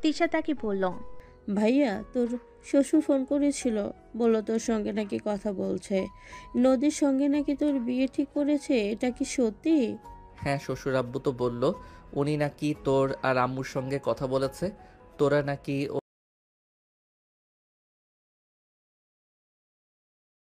তিশা তাকে বলল, ভাইয়া তোর শ্বশুর ফোন করেছিল, বললো তোর সঙ্গে নাকি কথা বলছে, নদীর সঙ্গে নাকি তোর বিয়ে ঠিক করেছে, এটা কি সত্যি? হ্যাঁ, শ্বশুর আব্বু তো বলল উনি নাকি তোর আর আম্মুর সঙ্গে কথা বলেছে, তোরা নাকি